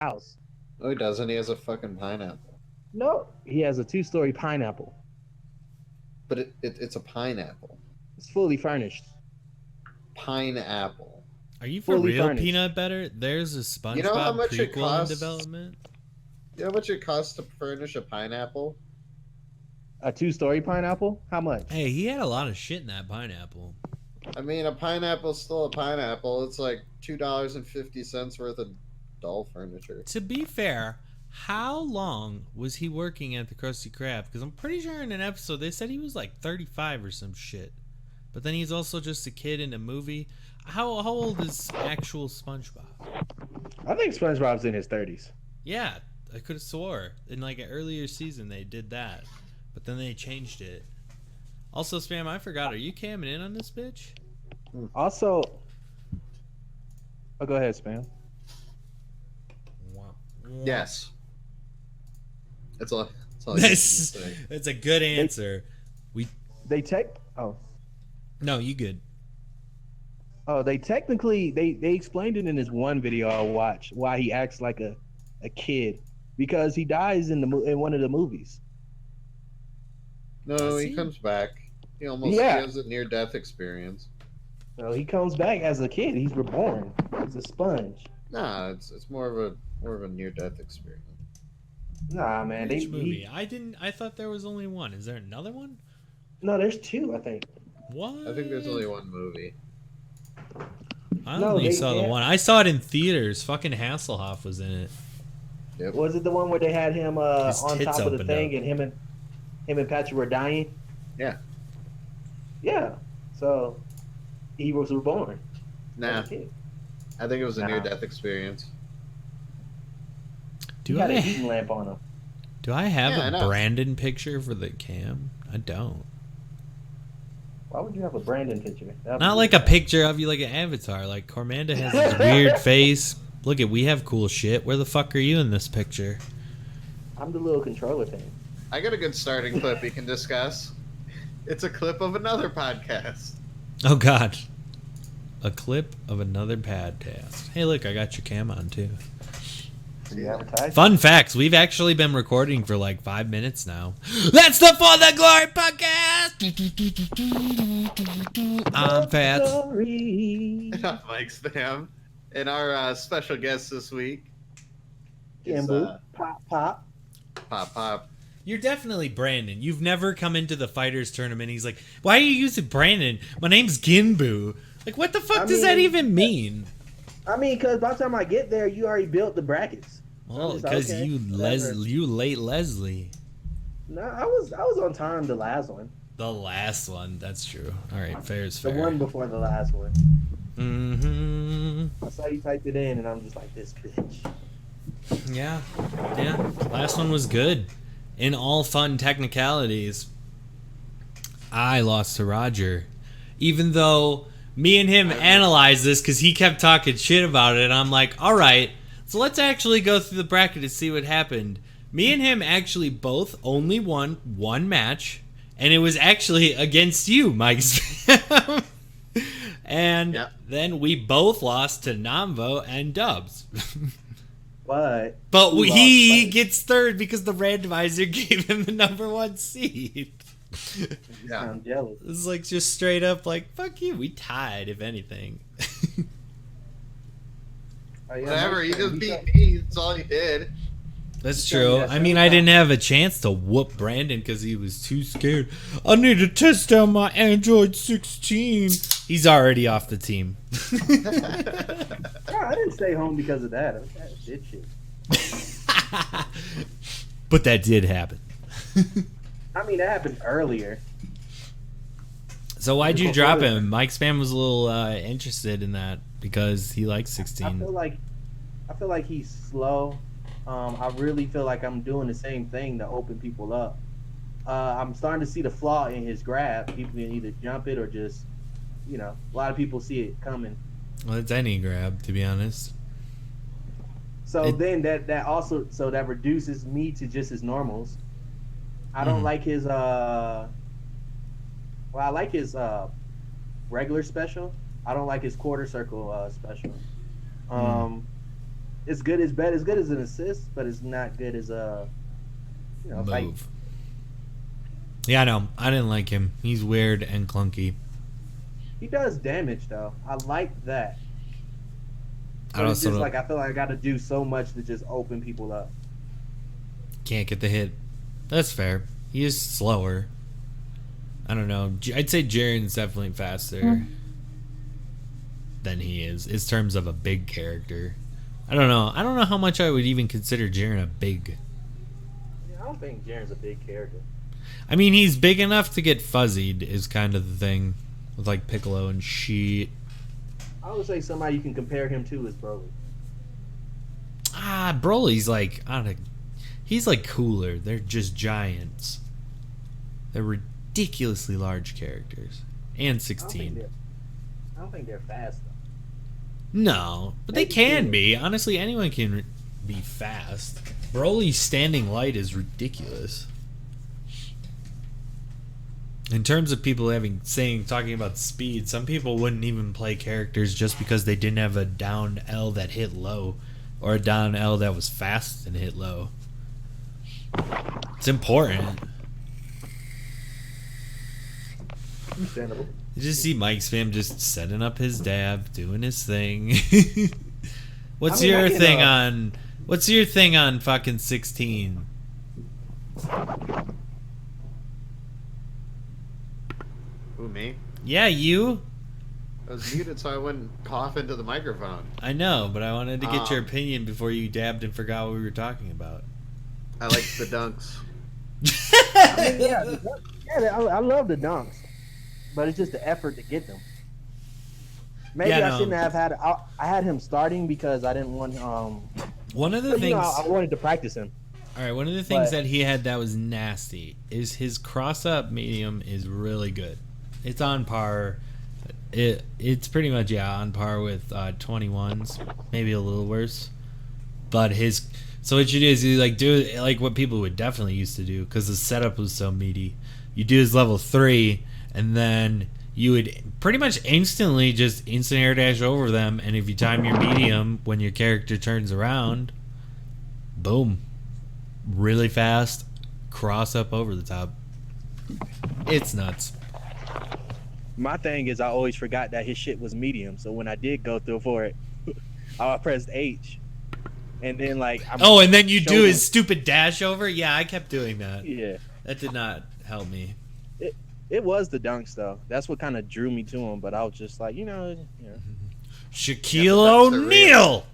house. No, he doesn't. He has a fucking pineapple. No, he has a 2-story pineapple. But it's a pineapple. It's fully furnished. Pineapple. Are you for Fully real, furnished. Peanut Butter? There's a SpongeBob You know how much it prequel in costs? development. You know how much it costs to furnish a pineapple? A 2-story pineapple? How much? Hey, he had a lot of shit in that pineapple. I mean, a pineapple's still a pineapple. It's like $2.50 worth of doll furniture. To be fair, how long was he working at the Krusty Krab? Because I'm pretty sure in an episode they said he was like 35 or some shit. But then he's also just a kid in a movie. How old is actual SpongeBob? I think SpongeBob's in his 30s. Yeah, I could have swore in like an earlier season they did that, but then they changed it. Also, Spam, I forgot. Are you camming in on this bitch? Also, oh, go ahead, Spam. Wow. Yes. That's all. That's all. That's a good answer. They Oh, No, you good. oh, they technically they explained it in this one video I watched why he acts like a kid, because he dies in one of the movies. No, he comes back. He has a near-death experience. So he comes back as a kid. He's reborn. He's a sponge. Nah, it's more of a near-death experience. Nah, man. Which movie? I thought there was only one. Is there another one? No, there's 2, I think. What? I think there's only one movie. I only saw the one. I saw it in theaters. Fucking Hasselhoff was in it. Yep. Was it the one where they had him on top of the thing and him and Patrick were dying? Yeah. Yeah. So he was reborn. Nah. I think it was a near-death experience. He had a heating lamp on him. Do I have a Brandon picture for the cam? I don't. Why would you have a Brandon picture? Not like a picture of you like an avatar. Like Cormanda has this weird face. Look we have cool shit. Where the fuck are you in this picture? I'm the little controller thing. I got a good starting clip we can discuss. It's a clip of another podcast. Oh god. A clip of another podcast. Hey look, I got your cam on too. Fun facts, we've actually been recording for like 5 minutes now. That's the For the Glory podcast! I'm Fats. I'm MicSpam. And our special guest this week is Pop. You're definitely Brandon. You've never come into the fighters tournament. He's like, why are you using Brandon? My name's Ginbu. Like, what the fuck does that even mean? I mean, because by the time I get there, you already built the brackets. Well, because like, okay, you late Leslie. No, I was on time the last one. The last one, that's true. All right, fair is fair. The one before the last one. Mm-hmm. I saw you typed it in, and I'm just like, this bitch. Yeah. Last one was good. In all fun technicalities, I lost to Roger. Even though me and him analyzed this because he kept talking shit about it, and I'm like, all right, so let's actually go through the bracket and see what happened. Me and him actually both only won one match, and it was actually against you, Mike. And then we both lost to Namvo and Dubs. But he gets third because the randomizer gave him the #1 seed. Yeah. I'm jealous. It's like just straight up like, fuck you, we tied, if anything. Whatever, you just beat me, that's all you did. That's true. I mean, I didn't have a chance to whoop Brandon because he was too scared. I need to test out my Android 16. He's already off the team. I didn't stay home because of that. That did shit. But that did happen. I mean, that happened earlier. So why'd you drop him? MicSpam was a little interested in that because he likes 16. I feel like he's slow. I really feel like I'm doing the same thing to open people up. I'm starting to see the flaw in his grab. People can either jump it or just, a lot of people see it coming. Well, it's any grab, to be honest. So then that also that reduces me to just his normals. I don't like his I like his regular special. I don't like his quarter circle special. it's good. It's bad. It's good as an assist, but it's not good as a fight. Move. Yeah, no, I didn't like him. He's weird and clunky. He does damage though. I like that. I But it's also just don't- like I feel like I got to do so much to just open people up. Can't get the hit. That's fair. He is slower. I don't know. I'd say Jaren's definitely faster than he is in terms of a big character. I don't know. I don't know how much I would even consider Jaren a big. I don't think Jaren's a big character. I mean, he's big enough to get fuzzied is kind of the thing with like Piccolo and shit. I would say somebody you can compare him to is Broly. Broly's like, I don't know, he's like cooler. They're just giants. They're ridiculously large characters. And 16. I don't think they're fast though. No, but they can be. Honestly, anyone can be fast. Broly's standing light is ridiculous. In terms of people talking about speed, some people wouldn't even play characters just because they didn't have a down L that hit low, or a down L that was fast and hit low. It's important. Understandable. You just see MicSpam just setting up his dab, doing his thing. What's I mean, your I can, thing on? What's your thing on fucking 16? Who, me? Yeah, you. I was muted so I wouldn't cough into the microphone. I know, but I wanted to get your opinion before you dabbed and forgot what we were talking about. I like the dunks. I mean, I love the dunks, but it's just the effort to get them. Maybe I shouldn't have had. I had him starting because I didn't want. One of the things I wanted to practice him. All right, one of the things that he had that was nasty is his cross-up medium is really good. It's on par. It's pretty much on par with 21's, maybe a little worse. But so what you do is you do like what people would definitely used to do because the setup was so meaty. You do his level 3, and then you would pretty much instantly just instant air dash over them, and if you time your medium when your character turns around, boom, really fast, cross up over the top. It's nuts. My thing is I always forgot that his shit was medium, so when I did go through for it, I pressed H, and then and then you do his stupid dash over. Yeah, I kept doing that. Yeah, that did not help me. It was the dunks though. That's what kind of drew me to him. But I was just like, Shaquille O'Neal,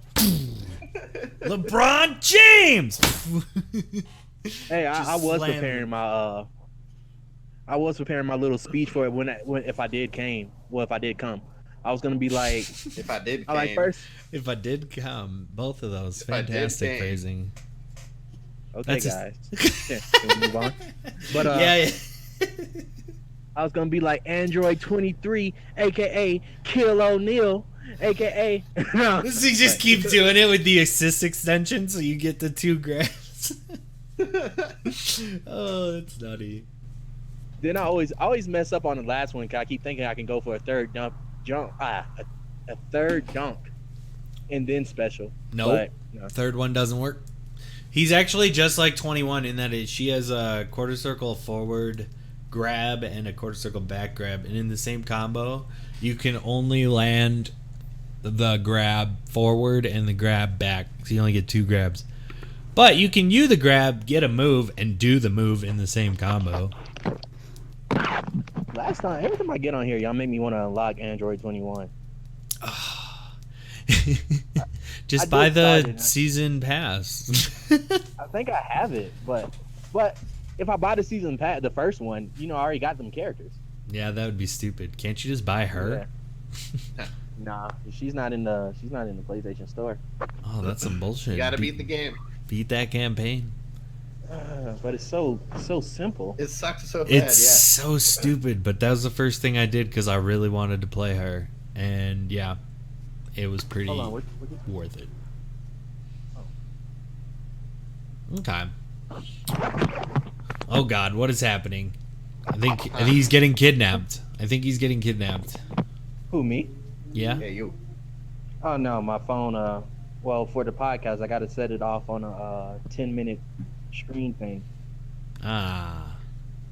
LeBron James. Hey, I was preparing my I was preparing my little speech for it if I did come. I was gonna be like, if I did, if I did come, both of those fantastic phrasing. Okay, guys, can we move on? But yeah. I was gonna be like Android 23, aka Kill O'Neal, aka. So you just keep doing it with the assist extension, so you get the 2 grabs. Oh, that's nutty. Then I always mess up on the last one because I keep thinking I can go for a third a third dunk, and then special. Nope. But, no. Third one doesn't work. He's actually just like 21 in that she has a quarter circle forward grab and a quarter circle back grab, and in the same combo, you can only land the grab forward and the grab back, so you only get 2 grabs. But you can use the grab, get a move, and do the move in the same combo. Last time, every time I get on here, y'all make me want to unlock Android 21. Just buy the season pass. I think I have it, but if I buy the season pass, the first one, I already got them characters. Yeah, that would be stupid. Can't you just buy her? Yeah. Nah, she's not in the PlayStation Store. Oh, that's some bullshit. You gotta beat the game. Beat that campaign. But it's so simple. It sucks so bad. It's so stupid, but that was the first thing I did because I really wanted to play her, and yeah, it was pretty worth it. Okay. Oh God, what is happening? I think he's getting kidnapped. Who, me? Yeah, Yeah. you. Oh no, my phone. Well, for the podcast, I got to set it off on a 10-minute screen thing. Ah.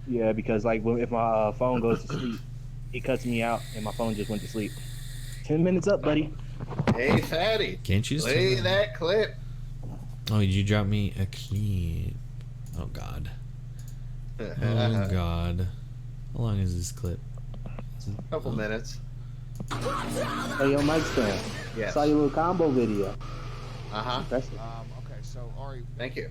Yeah, because like if my phone goes to sleep, it cuts me out, and my phone just went to sleep. 10 minutes up, buddy. Hey, fatty. Can't you just play turn that clip? Oh, you dropped me a clip. Oh God. Oh God. How long is this clip? Couple minutes. Hey, yo, MicSpam. Yes. Saw your little combo video. Impressive. Okay, so Ari. Thank you.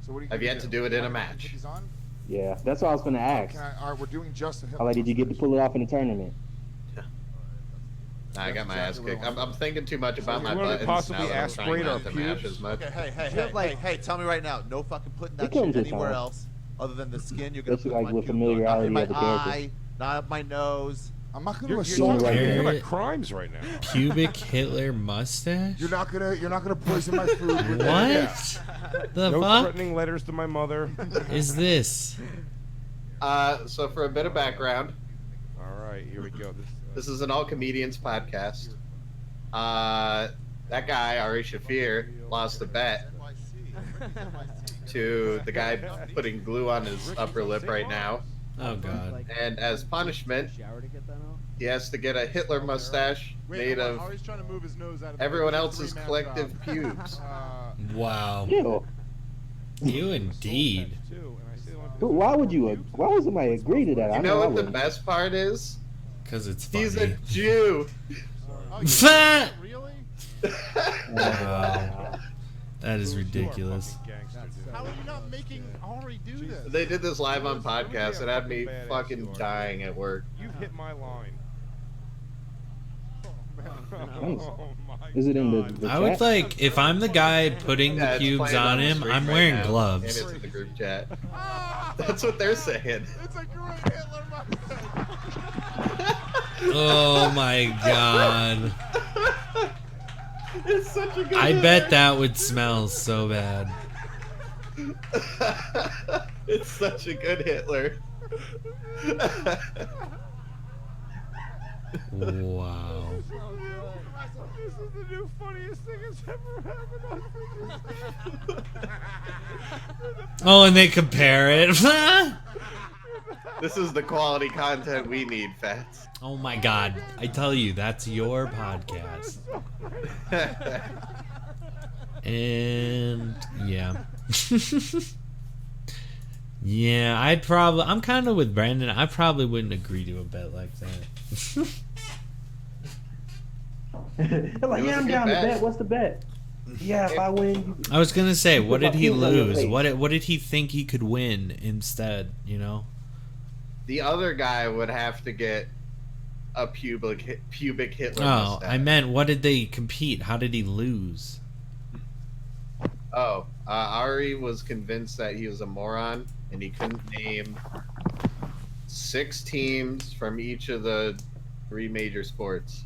So what do you I've yet to do it in a match. Put these on? Yeah, that's what I was gonna ask. All right, we're doing just a hit. How like did you get to pull it off in the tournament? Nah, I got my ass kicked. I'm thinking too much about my you wanna buttons possibly now that I'm trying aspirate not our to mash pubes? as much. Okay, hey, tell me right now, no fucking putting that It comes shit with anywhere time. else other than the skin. You're gonna Especially put like my with pubes on. Not in familiarity my of the character. eye, not up my nose. I'm not gonna You're assault right you. there. you're like crimes right now. Pubic Hitler mustache? You're not gonna poison my food. With What? that. The No fuck threatening letters to my mother. is this? So for a bit of background, All right, here we go. this is an all comedians podcast. That guy, Ari Shafir, lost a bet to the guy putting glue on his upper lip right now. Oh God. And as punishment, he has to get a Hitler mustache made of Ari's trying to move his nose out of everyone the else's three-man collective job. pubes. Wow. Ew. You indeed. Why would somebody agree to that? You I know I what the wouldn't. best part is? Cause it's He's a funny. Jew. Fat. Really? Wow. That is ridiculous. How are you not making Ari do this? They did this live on podcast. It had me fucking dying at work. You hit my line. Is it in the God. the I would chat? like if I'm the guy putting the Yeah, it's pubes playing on the him, screen I'm right wearing now, And gloves. it's in the group chat. That's what they're saying. It's a great Hitler mustache. Oh my God. It's such a good I bet that would smell so bad. It's such a good Hitler. Wow. This is the new funniest thing that's ever happened on Oh, and they compare it. This is the quality content we need, Fats. Oh my God. I tell you, that's your podcast. And yeah. Yeah, I'm kind of with Brandon. I probably wouldn't agree to a bet like that. They're like, It was yeah, a I'm good down to bet. bet. What's the bet? Yeah, if I win, you... I was gonna say, what Put did my he pubes on your lose? face. What did he think he could win instead? You know? The other guy would have to get a pubic Hitler Oh, mustache. I meant, what did they compete? How did he lose? Oh, Ari was convinced that he was a moron and he couldn't name 6 teams from each of the 3 major sports.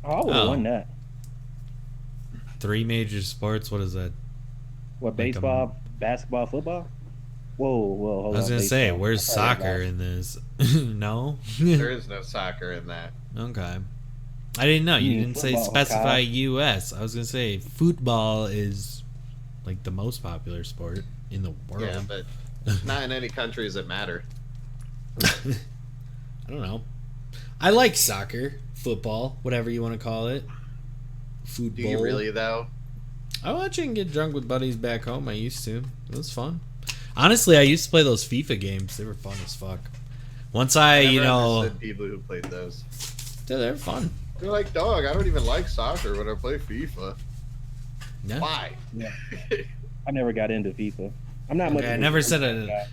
Oh, I would have Oh. won that. 3 major sports. What is that? What, Like baseball, basketball, football? Whoa, hold on. I was gonna say, baseball. where's I thought it was soccer in this? No. There is no soccer in that. Okay. I didn't know. You You mean didn't say football, specify Kyle. U.S. I was gonna say football is like the most popular sport in the world. Yeah, but not in any countries that matter. I don't know. I like soccer, football, whatever you want to call it. Football. Do you really, though? I watch it and get drunk with buddies back home. I used to. It was fun. Honestly, I used to play those FIFA games. They were fun as fuck. Once I, Never you know, understood people who played those. dude, they're fun. They're like, dog, I don't even like soccer when I play FIFA. Yeah. Why? Yeah. I never got into FIFA. I'm not much. Okay, I of a never FIFA said guy.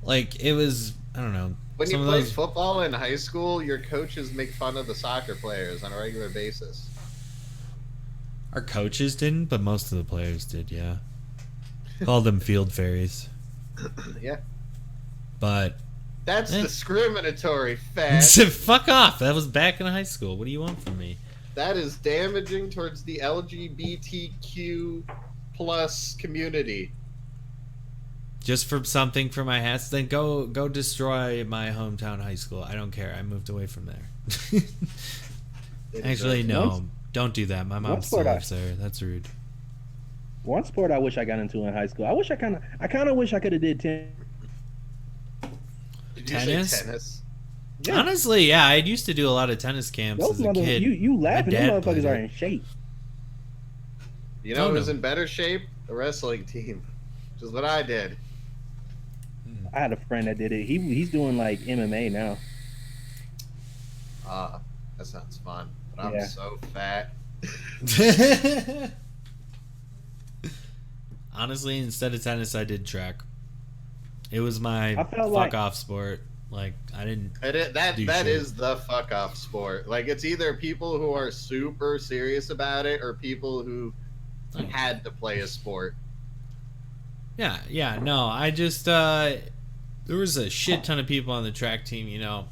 like it was. I don't know. When you Some of play those- football in high school, your coaches make fun of the soccer players on a regular basis. Our coaches didn't, but most of the players did. Yeah. Called them field fairies, Yeah. but That's Eh. discriminatory, fat. fuck off. That was back in high school. What do you want from me? That is damaging towards the LGBTQ plus community. Just for something for my hats, then go destroy my hometown high school. I don't care. I moved away from there. It is Actually, a- no. Don't do that. My mom What still sport lives there. That's rude. One sport I wish I got into in high school. I kind of wish I could have did tennis. Did you Tennis? say tennis? Yeah. Honestly, yeah, I used to do a lot of tennis camps Those as a kid. you laughing? My Them dad played motherfuckers are it. in shape. You know Oh, who's no. in better shape? The wrestling team, which is what I did. I had a friend that did it. He's doing like MMA now. That sounds fun. But I'm Yeah. so fat. Honestly, instead of tennis, I did track. It was my I felt fuck like- off sport. Like I didn't. That Do that shit. is the fuck off sport. Like it's either people who are super serious about it or people who had to play a sport. Yeah. No, I just there was a shit ton of people on the track team. You know,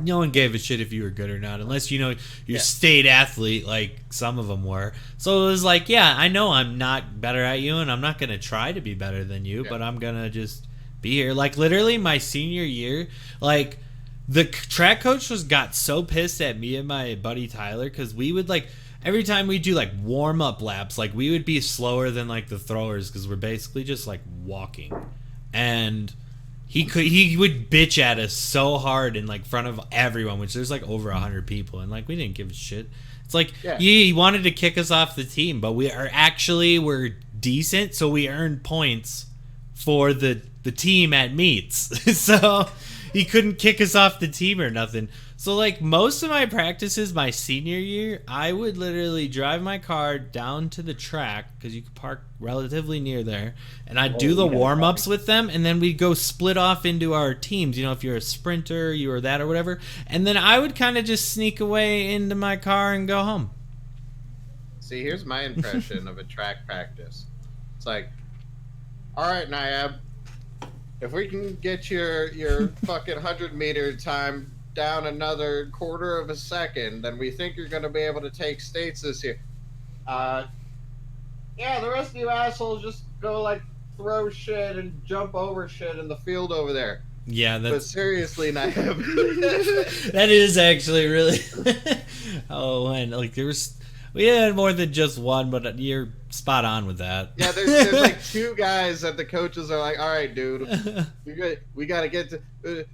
no one gave a shit if you were good or not, unless you're Yeah. state athlete, like some of them were. So it was like, yeah, I know I'm not better at you, and I'm not gonna try to be better than you, Yeah. but I'm gonna just be here. Like literally, my senior year, like the track coach got so pissed at me and my buddy Tyler because we would like. Every time we do like warm up laps, like we would be slower than like the throwers because we're basically just like walking, and he would bitch at us so hard in like front of everyone, which there's like over 100 people, and like we didn't give a shit. It's like Yeah. he wanted to kick us off the team, but we're decent, so we earned points for the team at meets. So he couldn't kick us off the team or nothing. So like most of my practices my senior year, I would literally drive my car down to the track because you could park relatively near there, and I'd do the you gotta warm-ups with them, and then we'd go split off into our teams. You know, if you're a sprinter, you were that or whatever, and then I would kind of just sneak away into my car and go home. See, here's my impression of a track practice. It's like, all right, Niab, if we can get your fucking 100-meter time down another quarter of a second, then we think you're going to be able to take states this year. Yeah, the rest of you assholes just go like throw shit and jump over shit in the field over there. Yeah, But that's seriously, Niab. that is actually really. Oh, and like we had more than just one, but you're spot on with that. Yeah, there's like two guys that the coaches are like, all right, dude, we got to get to.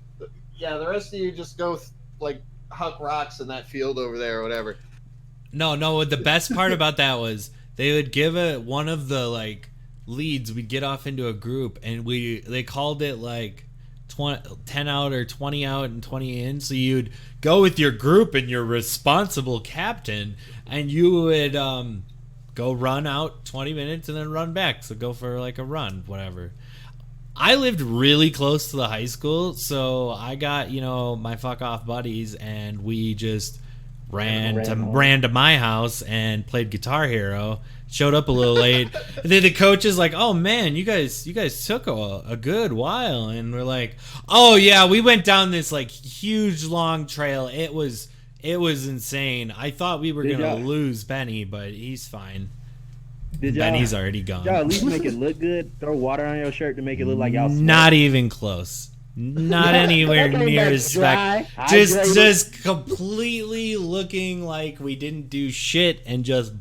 Yeah, the rest of you just go like huck rocks in that field over there or whatever. No. The best part about that was they would give one of the like leads. We'd get off into a group, and they called it like 10 out or 20 out and 20 in. So you'd go with your group and your responsible captain, and you would go run out 20 minutes and then run back. So go for like a run, whatever. I lived really close to the high school, so I got, my fuck off buddies, and we just ran to my house and played Guitar Hero. Showed up a little late. And then the coach is like, "Oh man, you guys took a good while." And we're like, "Oh yeah, we went down this like huge long trail. It was insane. I thought we were gonna lose Benny, but he's fine. Benny's already gone. Y'all at least make it look good. Throw water on your shirt to make it look like y'all. Not even close. Not anywhere near as spec. Just completely looking like we didn't do shit and just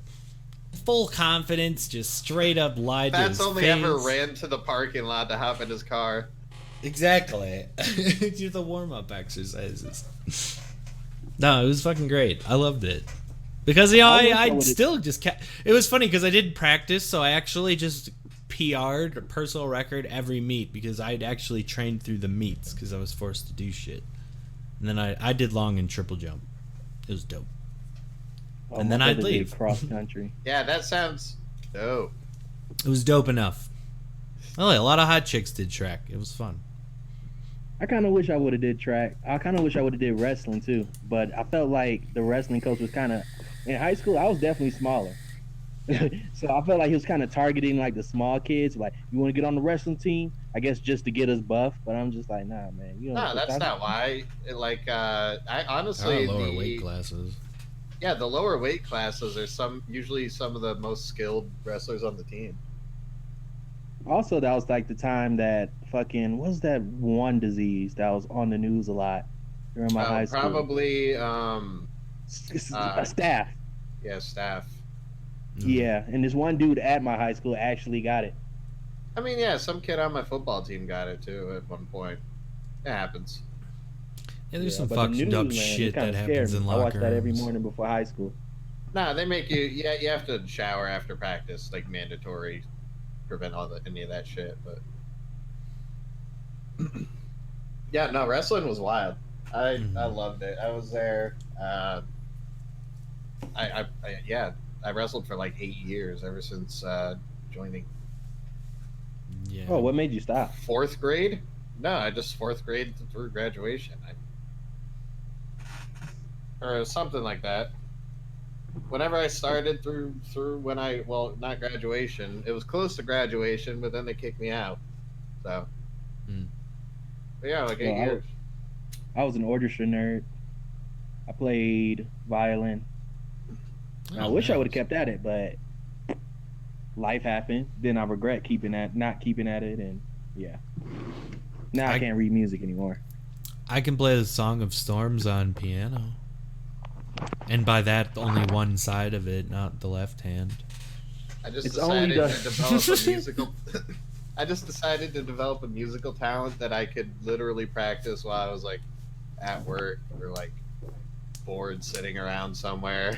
full confidence, just straight up lied to his That's only face. ever ran to the parking lot to hop in his car. Exactly. Do the warm up exercises. No, it was fucking great. I loved it. Because I still just kept. It was funny because I did practice, so I actually just PR'd personal record every meet because I'd actually trained through the meets because I was forced to do shit. And then I did long and triple jump. It was dope. And then I'd leave. Cross country. Yeah, that sounds dope. It was dope enough. Oh, a lot of hot chicks did track. It was fun. I kind of wish I would have did track. I kind of wish I would have did wrestling too. But I felt like the wrestling coach was kind of in high school. I was definitely smaller, so I felt like he was kind of targeting like the small kids. Like, you want to get on the wrestling team? I guess just to get us buff. But I'm just like, nah, man. You No, that's not why. I honestly Lower weight classes. Yeah, the lower weight classes are usually some of the most skilled wrestlers on the team. Also, that was like the time that fucking what was that one disease that was on the news a lot during my high school? Probably Staph. Yeah, staff. Yeah, and this one dude at my high school actually got it. I mean, yeah, some kid on my football team got it too at one point. It happens. Yeah, there's some but the fucked news, up man, shit it kinda that scared happens me. in I locker watched that every rooms. morning before high school. Nah, they make you. Yeah, you have to shower after practice, like mandatory, prevent any of that shit. But yeah, no, wrestling was wild. I loved it. I was there. I wrestled for like 8 years ever since joining. Yeah. Oh, what made you stop? 4th grade? No, I just 4th grade through graduation. Or something like that. Whenever I started through when not graduation, it was close to graduation, but then they kicked me out. So, but yeah, like 8 years. I was an orchestra nerd. I played violin. I wish I would have kept at it, but life happened. Then I regret not keeping at it, and yeah. Now I can't read music anymore. I can play the Song of Storms on piano. And by that, only one side of it, not the left hand. I just decided to develop a musical talent that I could literally practice while I was like at work or like bored sitting around somewhere.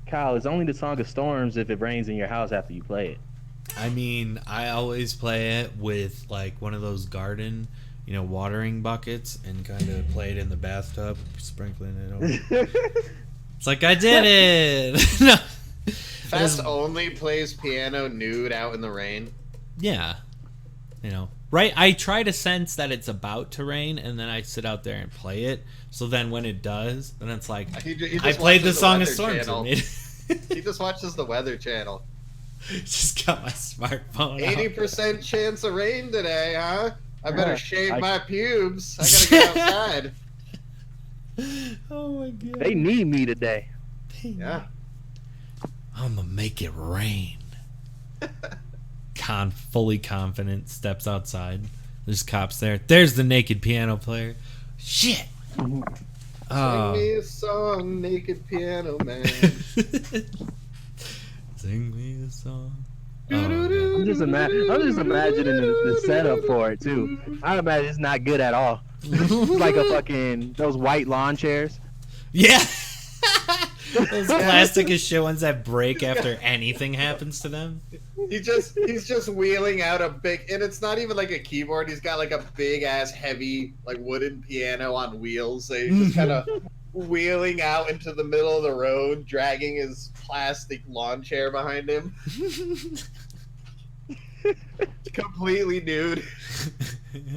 Kyle, it's only the Song of Storms if it rains in your house after you play it. I mean, I always play it with like one of those garden, watering buckets and kind of play it in the bathtub, sprinkling it over. It's like, I did it! No. Fast only plays piano nude out in the rain. Yeah. Right? I try to sense that it's about to rain, and then I sit out there and play it. So then when it does, then it's like, I played the Song of Storms. He just watches the Weather Channel. Just got my smartphone 80% chance of rain today, huh? I better shave my pubes. I gotta get outside. Oh my god. They need me today. Yeah. I'm gonna make it rain. Fully confident, steps outside. There's cops there. There's the naked piano player. Shit. Sing me a song, naked piano man. Sing me a song. I'm just imagining the setup for it too. I imagine it's not good at all. It's like those white lawn chairs. Yeah. Those plastic as shit ones that break after anything happens to them. He's just wheeling out a big, and it's not even like a keyboard. He's got like a big ass heavy like wooden piano on wheels. So he's just kind of wheeling out into the middle of the road, dragging his plastic lawn chair behind him. Completely nude.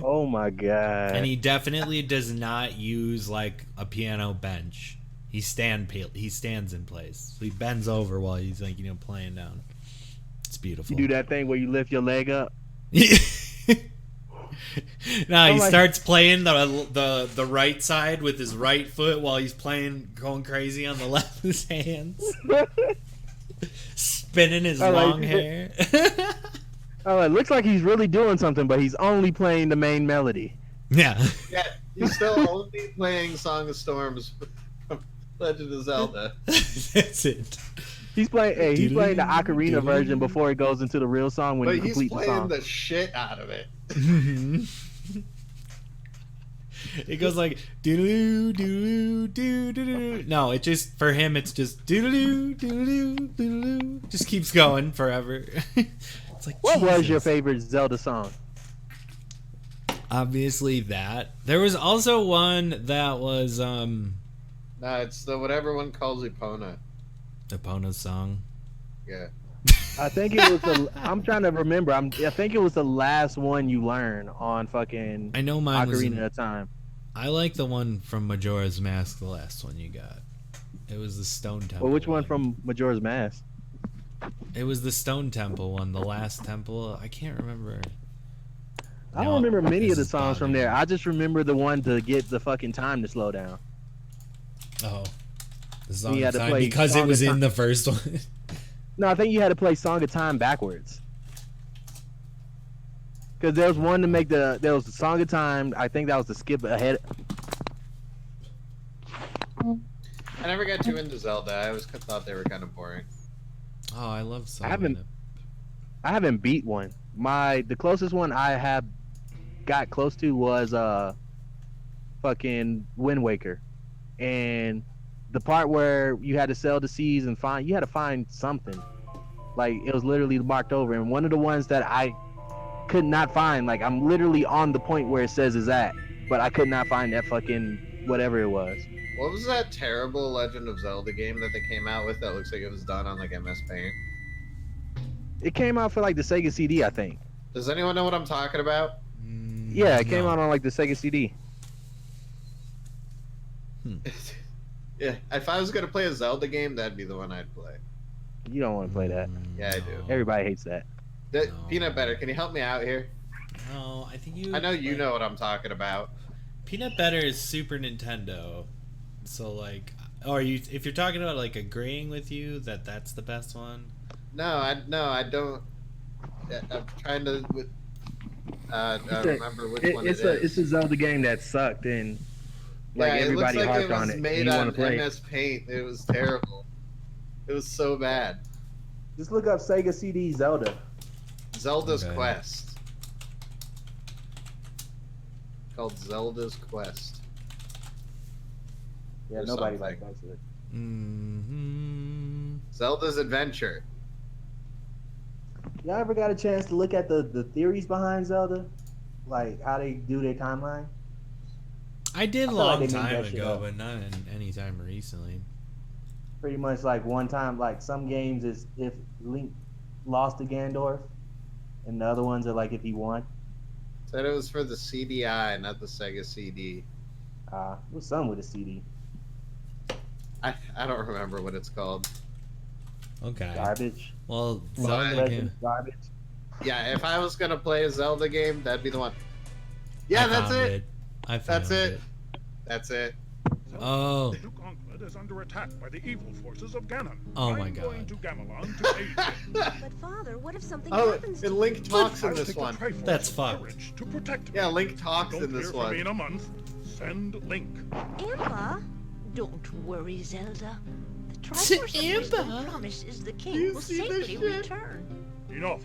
Oh my god. And he definitely does not use like a piano bench. He stands in place. So he bends over while he's like, playing down. It's beautiful. You do that thing where you lift your leg up? No, he starts playing the right side with his right foot while he's playing, going crazy on the left with his hands. Spinning his long hair. Oh, it looks like he's really doing something, but he's only playing the main melody. Yeah. Yeah, he's still only playing Song of Storms from Legend of Zelda. That's it. He's playing the ocarina version before it goes into the real song when he completes the song. But he's playing the shit out of it. It goes like doo doo doo doo. No, it just for him it's just doo doo doo doo. Just keeps going forever. It's like, what Jesus. was your favorite Zelda song? Obviously that. There was also one that was Nah, it's the whatever one calls Epona. Epona's song. Yeah. I think it was I'm trying to remember. I think it was the last one you learn on fucking I know mine Ocarina of Time. I like the one from Majora's Mask, the last one you got. It was the Stone Temple. Well, which one from Majora's Mask? It was the Stone Temple one, the last temple. I can't remember. I don't remember many of the songs from there. I just remember the one to get the fucking time to slow down. Oh. The Song You of had to Time, play because Song it was of in Time. the first one. No, I think you had to play Song of Time backwards. Because there was one to make there was the Song of Time. I think that was the skip ahead. I never got too into Zelda. I always thought they were kind of boring. Oh, I love Saga. I haven't beat one. The closest one I have got close to was fucking Wind Waker, and the part where you had to sail the seas and you had to find something. Like it was literally marked over, and one of the ones that I could not find, like I'm literally on the point where it says is at, but I could not find that fucking whatever it was. What was that terrible Legend of Zelda game that they came out with that looks like it was done on like MS Paint? It came out for like the Sega CD, I think. Does anyone know what I'm talking about? Yeah, it came out on like the Sega CD. Yeah, if I was gonna play a Zelda game, that'd be the one I'd play. You don't want to play that. Yeah, I do. Everybody hates that. No. Peanut Butter, can you help me out here? No, I think you. I know you know what I'm talking about. Peanut Butter is Super Nintendo, so like, or you if you're talking about like agreeing with you that that's the best one. No, I don't. I'm trying to remember which one it is. It's a Zelda game that sucked, and like yeah, everybody it harped was on it. made You want on to play? MS Paint. It was terrible. It was so bad. Just look up Sega CD Zelda. Zelda's Okay. Quest. Called Zelda's Quest. Yeah, Or nobody something. likes it. Mm-hmm. Zelda's Adventure. Y'all ever got a chance to look at the theories behind Zelda, like how they do their timeline? I did a I feel like long they made time that shit ago, up. but not in any time recently. Pretty much like one time, like some games is if Link lost to Gandorf, and the other ones are like if he won. Said it was for the CDI, not the Sega CD. It was some with a CD. I don't remember what it's called. Okay. Garbage. Well, Well, Zelda Legend game. garbage. Yeah, if I was gonna play a Zelda game, that'd be the one. Yeah, I that's found it. I found That's it. That's it. Oh. Duke Onkled is under attack by the evil forces of Ganon. Oh my I'm going God. to Gamelon to aid him. But father, what if something Oh, happens and to Link talks in I'll this take the one. Triforce That's of fucked. courage to protect me. Yeah, Link talks Don't in this hear from me in one. a month. Send Link. Impa? Don't worry, Zelda. The Triforce of Wisdom Impa? promises the You king will see this safely shit? return. Enough.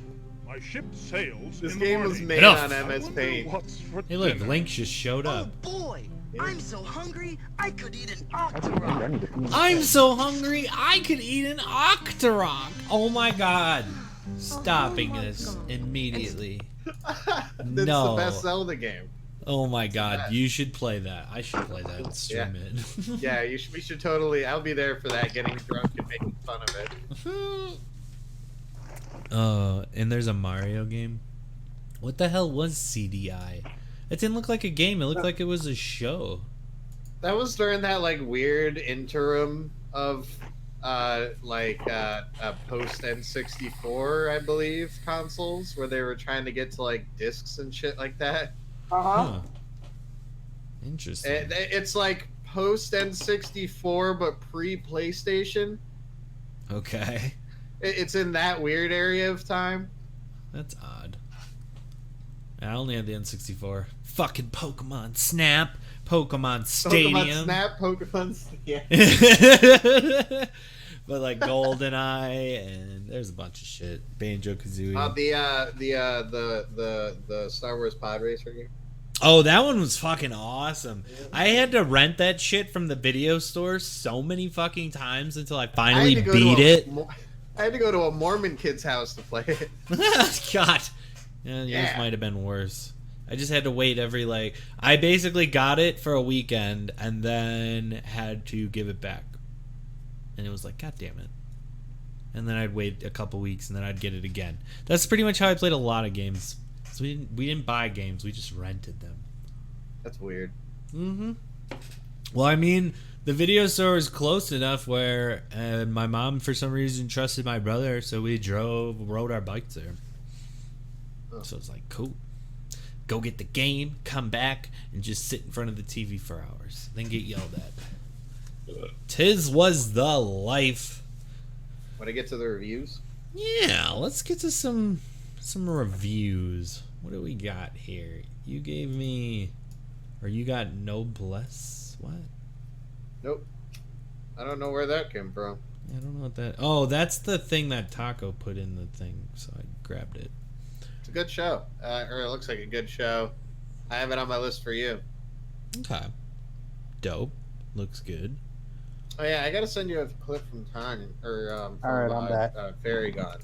My ship sails This in game the was morning. made Enough. on I MS wonder Paint. what's for Hey, look, dinner. Link just showed Oh up. boy, I'm so hungry I could eat an I octorok. need to feed I'm myself. so hungry I could eat an Octorok. Oh my God. Stopping my this God. immediately. That's No. the best Zelda game. Oh my God, you should play that. I should play that and stream it. Yeah, we should totally. I'll be there for that. Getting drunk and making fun of it. And there's a Mario game. What the hell was CDI? It didn't look like a game. It looked like it was a show. That was during that like weird interim of post N64, I believe, consoles where they were trying to get to like discs and shit like that. Huh. Interesting. It's like post N64 but pre PlayStation. Okay. It's in that weird area of time. That's odd. I only had the N64. Fucking Pokemon Snap, Pokemon Stadium. Pokemon Snap, Pokemon. Yeah. But like GoldenEye and there's a bunch of shit. Banjo Kazooie. The Star Wars Pod Racer game. Oh, that one was fucking awesome. I had to rent that shit from the video store so many fucking times until I finally beat it. I had to go to a Mormon kid's house to play it. God. Yeah, yours might have been worse. I just had to wait I basically got it for a weekend and then had to give it back. And it was like, God damn it. And then I'd wait a couple weeks and then I'd get it again. That's pretty much how I played a lot of games. So we didn't buy games, we just rented them. That's weird. Mm-hmm. Well, I mean, the video store was close enough where my mom, for some reason, trusted my brother, so we rode our bikes there. Oh. So it's like, cool. Go get the game, come back, and just sit in front of the TV for hours. Then get yelled at. Tis was the life. Want to get to the reviews? Yeah, let's get to some reviews. What do we got here? You gave me... Or you got Noblesse? What? Nope. I don't know where that came from. I don't know what that. Oh, that's the thing that Taco put in the thing, so I grabbed it. It's a good show. Or it looks like a good show. I have it on my list for you. Okay. Dope. Looks good. Oh yeah, I gotta send you a clip from Tanya or from, All right, I'm back. Fairy God.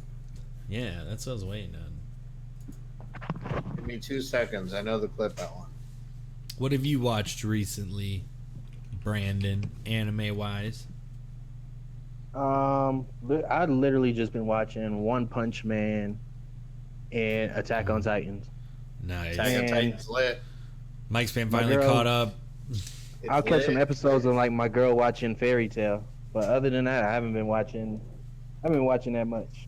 Yeah, that's what I was waiting on. Give me 2 seconds. I know the clip I want. What have you watched recently, Brandon, anime-wise? I've literally just been watching One Punch Man and Attack on Titans. Nice. Attack on Man. Titan's lit. MicSpam My finally girl- caught up. It's I'll catch some lit. episodes of like my girl watching Fairy Tale, but other than that, I haven't been watching that much.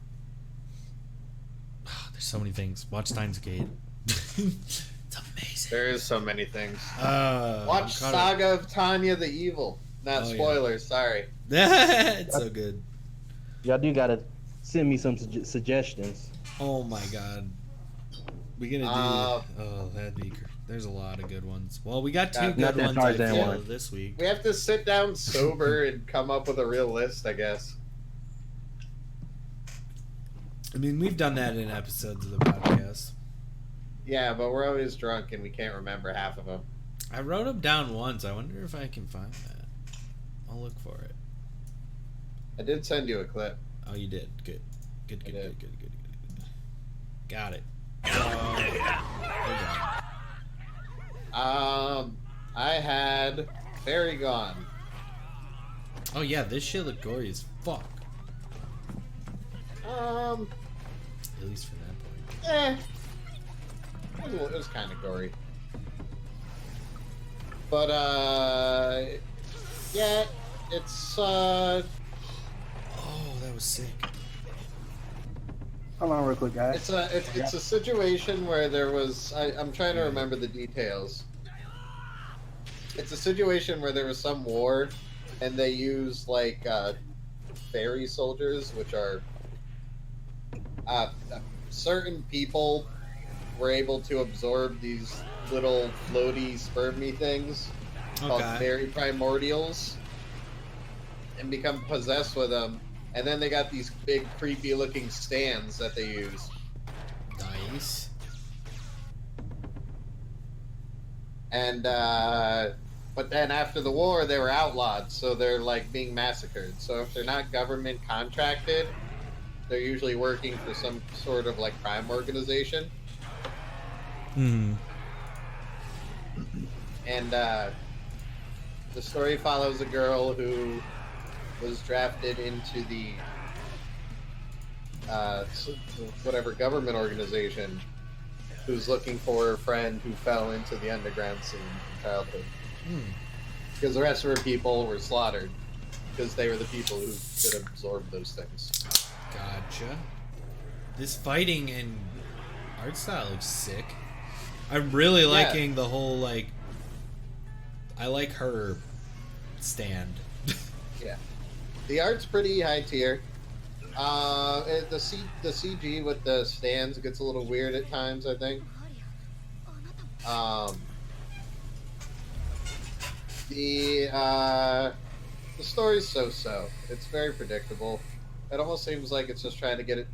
There's so many things. Watch Steins Gate. It's amazing. There is so many things. I'm Watch caught up. Saga of Tanya the Evil. Not Oh, yeah. spoilers, sorry. It's so good. Y'all do gotta send me some suggestions. Oh my god. We gonna do? Oh, that'd be. There's a lot of good ones. Well, we got two Not good that ones I Tarzan feel one. this week. We have to sit down sober and come up with a real list, I guess. I mean, we've done that in episodes of the podcast. Yeah, but we're always drunk and we can't remember half of them. I wrote them down once. I wonder if I can find that. I'll look for it. I did send you a clip. Oh, you did. Good. Good. I Good. did. Good. Good. Good. Good. Good. Got it. Hold I had Fairy Gone. on. Oh yeah, this shit looked gory as fuck. At least from that point. It was kind of gory. But, yeah, it's, Oh, that was sick. Hold on real quick, guys. it's a situation where there was, I'm trying to remember the details. It's a situation where there was some war, and they used, like, fairy soldiers, which are, certain people were able to absorb these little floaty spermy things called Okay. fairy primordials and become possessed with them, and then they got these big creepy looking stands that they use. Nice. And but then after the war they were outlawed, so they're like being massacred. So if they're not government contracted, they're usually working for some sort of like crime organization. Hmm. And the story follows a girl who was drafted into the whatever government organization, who's looking for her friend who fell into the underground scene in childhood. Because the rest of her people were slaughtered because they were the people who could absorb those things. Gotcha. This fighting and art style looks sick. I'm really liking the whole, like, I like her stand. Yeah, the art's pretty high tier. The CG with the stands gets a little weird at times, I think. The story's so-so. It's very predictable. It almost seems like it's just trying to get it,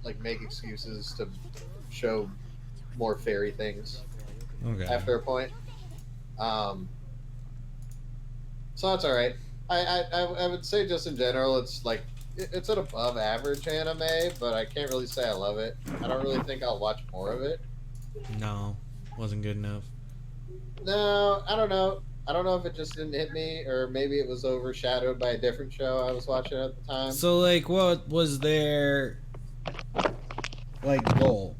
like, make excuses to show more fairy things Okay. after a point. So that's all right. I would say just in general, it's like it's an above average anime, but I can't really say I love it. I don't really think I'll watch more of it. No, wasn't good enough. No, I don't know. I don't know if it just didn't hit me, or maybe it was overshadowed by a different show I was watching at the time. So, like, what was their, like, goal?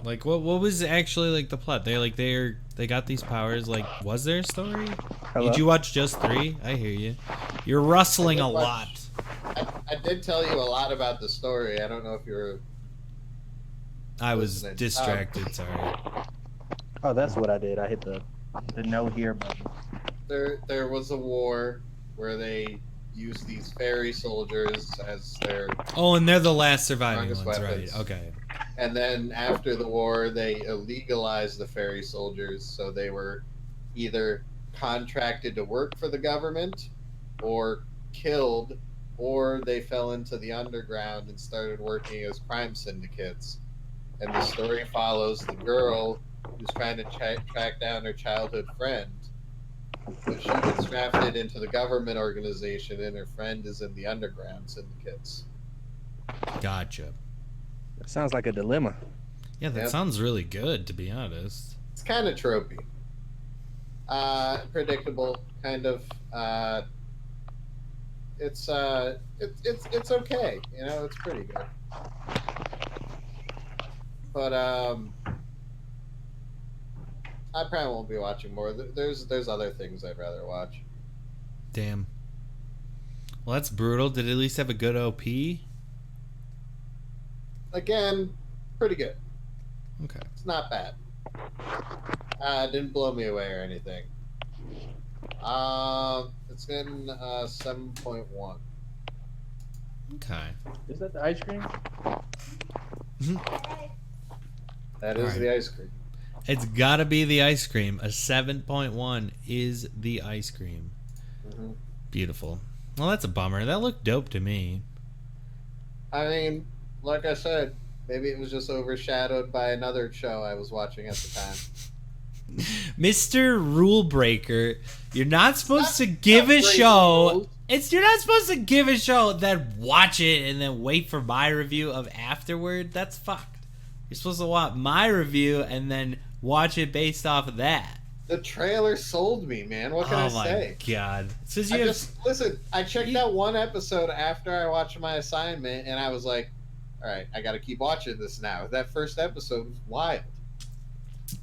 Like, what was actually, like, the plot? They got these powers. Like, was there a story? Hello? Did you watch just 3? I hear you. You're rustling a I did watch- lot. I did tell you a lot about the story. I don't know if you were. I was Listening. distracted. Sorry. Oh, that's what I did. I hit the no here button. There was a war where they used these fairy soldiers as their. Oh, and they're the last surviving Strongest ones, weapons. right? Okay. And then after the war, they illegalized the fairy soldiers, so they were either contracted to work for the government or killed, or they fell into the underground and started working as crime syndicates. And the story follows the girl who's trying to track down her childhood friend. But she gets drafted into the government organization, and her friend is in the underground syndicates. Gotcha. That sounds like a dilemma. Yeah, that sounds really good, to be honest. It's kind of tropey. Predictable, kind of. It's okay. You know, it's pretty good. But I probably won't be watching more. There's other things I'd rather watch. Damn. Well, that's brutal. Did it at least have a good OP? Again, pretty good. Okay. It's not bad. It didn't blow me away or anything. It's in 7.1. Okay. Is that the ice cream? That is the ice cream. It's gotta be the ice cream. A 7.1 is the ice cream. Mm-hmm. Beautiful. Well, that's a bummer. That looked dope to me. I mean, like I said, maybe it was just overshadowed by another show I was watching at the time. Mr. Rule Breaker, you're not supposed to give a show. You're not supposed to give a show, then watch it and then wait for my review of afterward. That's fucked. You're supposed to watch my review and then watch it based off of that. The trailer sold me, man. What can I say? Oh my god! Listen. I checked out one episode after I watched my assignment, and I was like, "All right, I got to keep watching this now." That first episode was wild.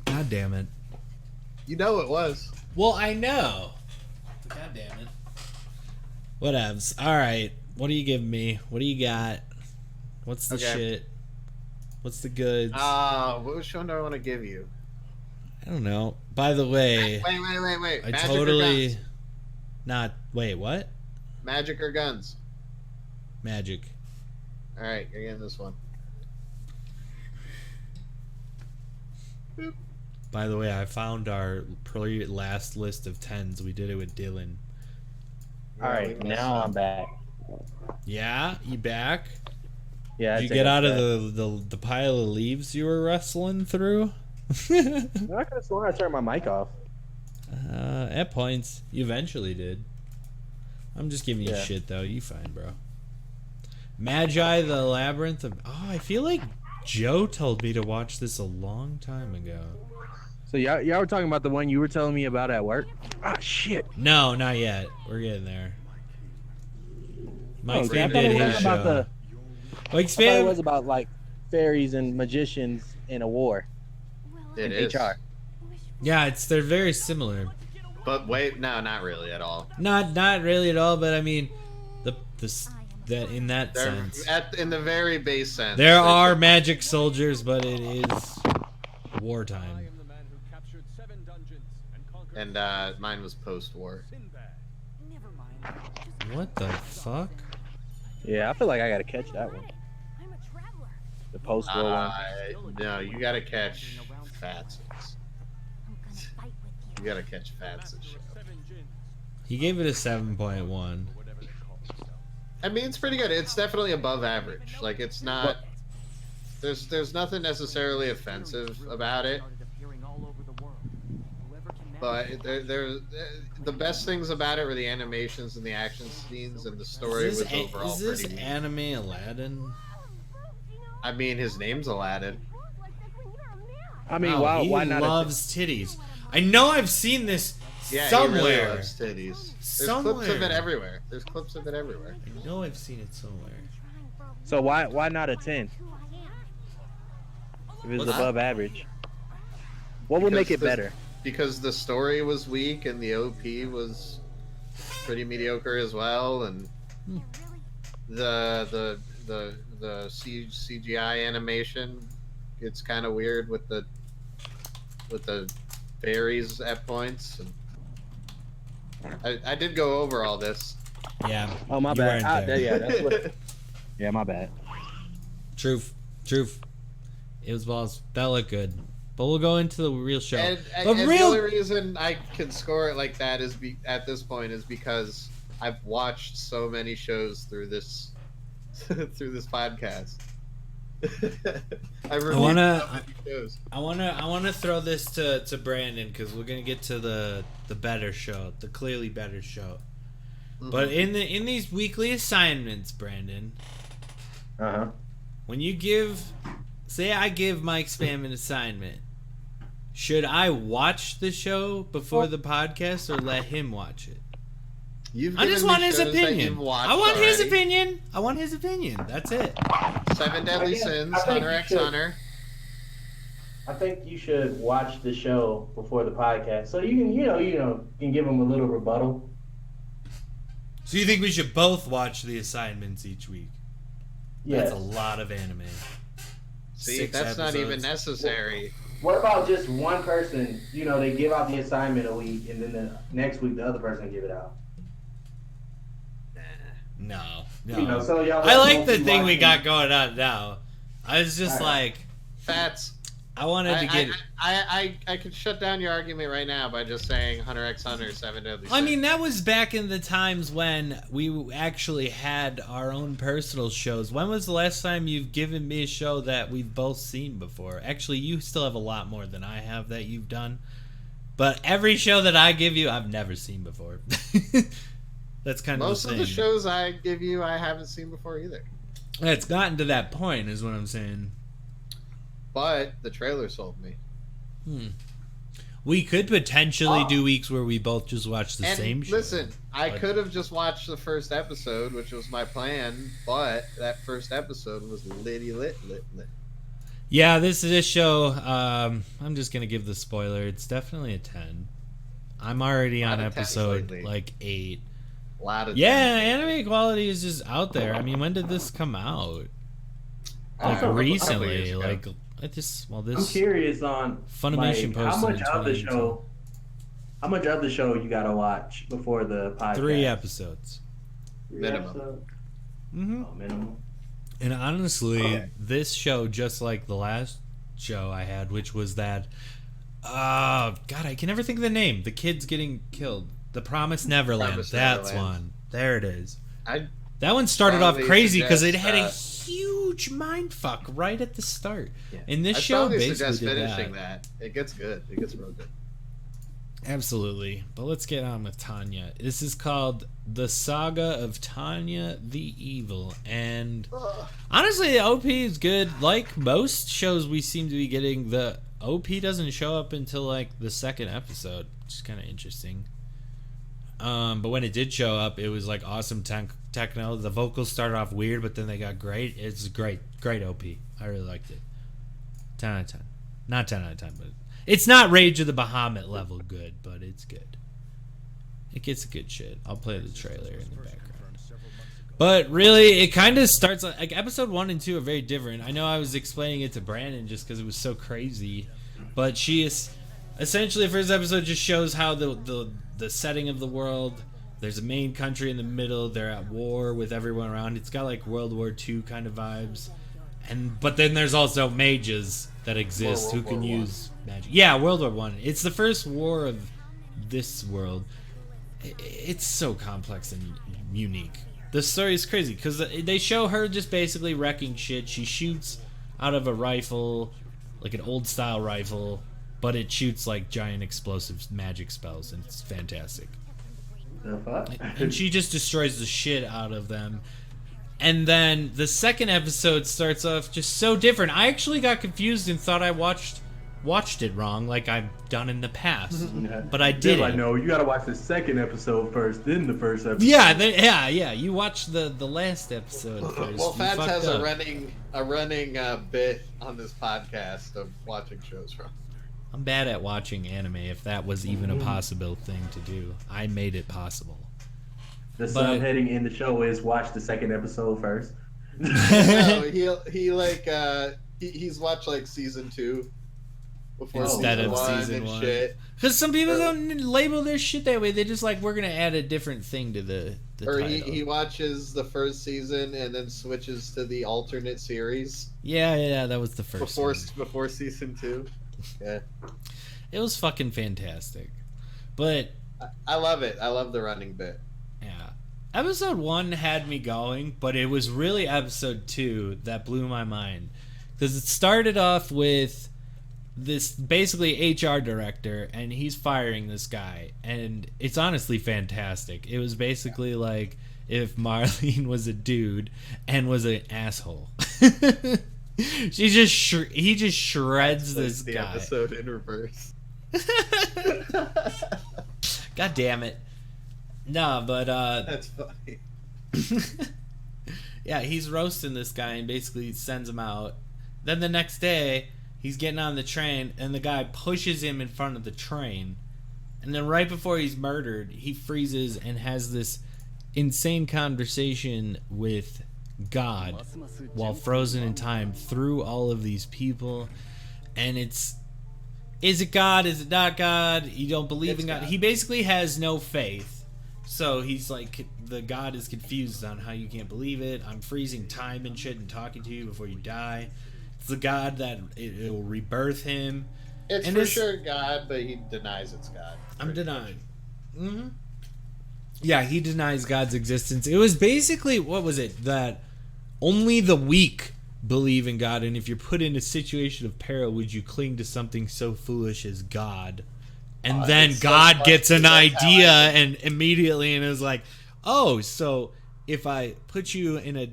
God damn it! You know it was. Well, I know. God damn it! Whatevs. All right. What do you give me? What do you got? What's the shit? What's the goods? Which one do I want to give you? I don't know. By the way, wait. I Magic totally or guns? not. Wait, what? Magic or guns? Magic. All right, you're getting this one. Boop. By the way, I found our last list of 10s. We did it with Dylan. All right, now I'm back. Yeah, you back? Yeah. Did you get out of the pile of leaves you were wrestling through? I could have sworn I turned my mic off. At points, you eventually did. I'm just giving you shit though. You fine, bro. Magi, the Labyrinth of. Oh, I feel like Joe told me to watch this a long time ago. So y'all were talking about the one you were telling me about at work? Ah, shit. No, not yet. We're getting there. Mike I Spam thought did it his was about show. Mike I thought it was Spam. about like fairies and magicians in a war. It in is. HR. Yeah, they're very similar. But wait, no, not really at all. Not really at all, but I mean, that in that They're sense, in the very base sense. there are magic soldiers, but it is wartime. And mine was post-war. What the fuck? Yeah, I feel like I gotta catch that one. The post-war one. No, you gotta catch Fats. You gotta catch Fats' show. He gave it a 7.1. I mean, it's pretty good. It's definitely above average. Like, it's not. There's nothing necessarily offensive about it. But the best things about it were the animations and the action scenes, and the story was overall Is this pretty neat. anime Aladdin? I mean, his name's Aladdin. I mean, Wow, why he not? loves titties. I know I've seen this Yeah, somewhere. he really loves titties. There's clips of it everywhere. There's clips of it everywhere. I know I've seen it somewhere. So why not a 10? If it's What's above average. What would make it better? Because the story was weak and the OP was pretty mediocre as well, and the CGI animation gets kind of weird with the fairies at points. And I did go over all this. Yeah. Oh, my you bad. weren't there. Yeah, that's what. Yeah, my bad. Truth. It was balls. That looked good. But we'll go into the real show. And the only reason I can score it like that is at this point is because I've watched so many shows through this through this podcast. I wanna throw this to Brandon because we're gonna get to the better show, the clearly better show. Mm-hmm. But in these weekly assignments, Brandon, when you say I give MicSpam an assignment, should I watch the show before the podcast or let him watch it? I just want his opinion. I want his opinion. I want his opinion. That's it. 7 Deadly Sins, Hunter x Hunter. I think you should watch the show before the podcast, so you can give him a little rebuttal. So you think we should both watch the assignments each week? Yes. That's a lot of anime. See, 6 that's episodes. not even necessary. What about just one person? They give out the assignment a week, and then the next week the other person give it out. No. So y'all I like the thing we got going on now. I was just like, Fats. I wanted to get. I could shut down your argument right now by just saying Hunter x Hunter 7 Deadly Sins. I mean, that was back in the times when we actually had our own personal shows. When was the last time you've given me a show that we've both seen before? Actually, you still have a lot more than I have that you've done. But every show that I give you, I've never seen before. That's kind of most the of the same. shows I give you, I haven't seen before either. It's gotten to that point, is what I'm saying. But the trailer sold me. We could potentially do weeks where we both just watch the same show. Listen, I could have just watched the first episode, which was my plan, but that first episode was litty lit. Yeah, this show, I'm just going to give the spoiler. It's definitely a 10. I'm already on episode, 8. A lot of anime quality is just out there. I mean, when did this come out? Recently. I'm curious on Funimation posted how much of the show you gotta watch before the podcast? 3 episodes. Minimum. Minimum. And honestly, this show, just like the last show I had, which was that, God, I can never think of the name. The kid's getting killed. The Promised Neverland. That's one. There it is. That one started off crazy because it had a huge mindfuck right at the start. Yeah. And this show basically did finishing that. It gets good. It gets real good. Absolutely. But let's get on with Tanya. This is called The Saga of Tanya the Evil. And honestly, the OP is good. Like most shows we seem to be getting, the OP doesn't show up until the 2nd episode, which is kind of interesting. But when it did show up, it was awesome techno. The vocals started off weird, but then they got great. It's great OP. I really liked it. 10 out of 10. Not 10 out of 10, but it's not Rage of the Bahamut level good, but it's good. It gets good shit. I'll play the trailer in the background. But really, it kind of starts episode 1 and 2 are very different. I know I was explaining it to Brandon just because it was so crazy, but she is essentially, the first episode just shows how the setting of the world. There's a main country in the middle. They're at war with everyone around. It's got World War II kind of vibes. But then there's also mages that exist who can use magic. Yeah, World War One. It's the first war of this world. It's so complex and unique. The story is crazy because they show her just basically wrecking shit. She shoots out of a rifle, an old style rifle, but it shoots giant explosive magic spells, and it's fantastic. And she just destroys the shit out of them. And then the 2nd episode starts off just so different. I actually got confused and thought I watched it wrong, like I've done in the past. But I didn't. No, you gotta watch the 2nd episode first, then the 1st episode. Yeah. You watch the last episode first. Well, Fats has a running bit on this podcast of watching shows from. I'm bad at watching anime, if that was even a possible thing to do. I made it possible. The subheading in the show is watch the 2nd episode first. No, he's watched season 2 before instead of season 1. Because some people don't label their shit that way. They just we're gonna add a different thing to the title. He watches the 1st season and then switches to the alternate series. Yeah, that was the first before season 2. Yeah, it was fucking fantastic. But I love it. I love the running bit. Yeah, episode 1 had me going, but it was really episode 2 that blew my mind. Because it started off with this basically HR director, and he's firing this guy. And it's honestly fantastic. It was basically like if Marlene was a dude and was an asshole. He just shreds this the guy. episode in reverse. God damn it. No, but That's funny. yeah, he's roasting this guy and basically sends him out. Then the next day, he's getting on the train and the guy pushes him in front of the train. And then right before he's murdered, he freezes and has this insane conversation with God while frozen in time through all of these people. And is it God? Is it not God? You don't believe in God. He basically has no faith. So he's like, the God is confused on how you can't believe it. I'm freezing time and shit and talking to you before you die. It's the God that it will rebirth him. It's and for sure God, but he denies it's God. I'm denying. Mm-hmm. Yeah, he denies God's existence. It was basically, what was it? That only the weak believe in God, and if you're put in a situation of peril, would you cling to something so foolish as God? And then God gets an idea and immediately, and it was like, oh, so if I put you in a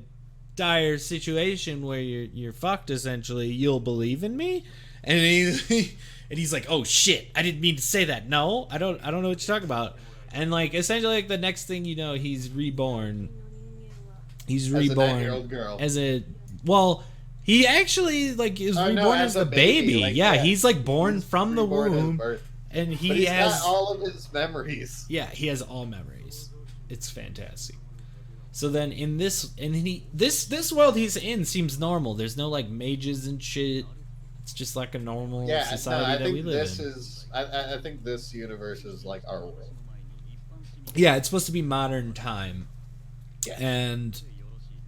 dire situation where you're fucked essentially, you'll believe in me? And he's like, oh shit, I didn't mean to say that. No, I don't know what you're talking about. And like essentially, like the next thing you know, he's reborn. He's reborn as a 9-year-old girl. Well, he actually like is reborn as the baby. Like, yeah, he's like born from the womb, and he's got all of his memories. Yeah, he has all memories. It's fantastic. So then in this world he's in seems normal. There's no like mages and shit. It's just like a normal society that we live in. I think this universe is like our world. Yeah, it's supposed to be modern time. Yeah. And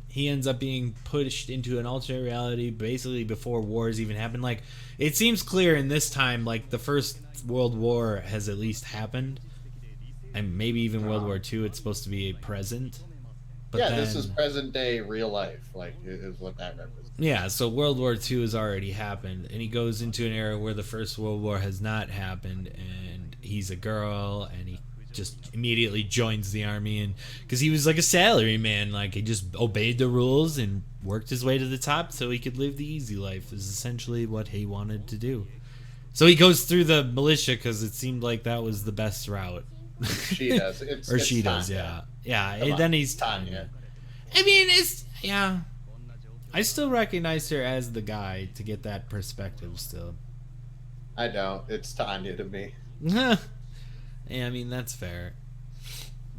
he ends up being pushed into an alternate reality basically before wars even happen. Like, it seems clear in this time, like, the First World War has at least happened. And maybe even World War II, it's supposed to be a present. But yeah, this is present day real life, like, is what that represents. Yeah, so World War II has already happened, and he goes into an era where the First World War has not happened, and he's a girl, and he just immediately joins the army, and because he was like a salary man, like he just obeyed the rules and worked his way to the top so he could live the easy life, is essentially what he wanted to do. So he goes through the militia because it seemed like that was the best route. She does. She does, Tanya. yeah. And then he's Tanya. I mean, I still recognize her as the guy to get that perspective still. I don't. It's Tanya to me. Yeah, I mean, that's fair.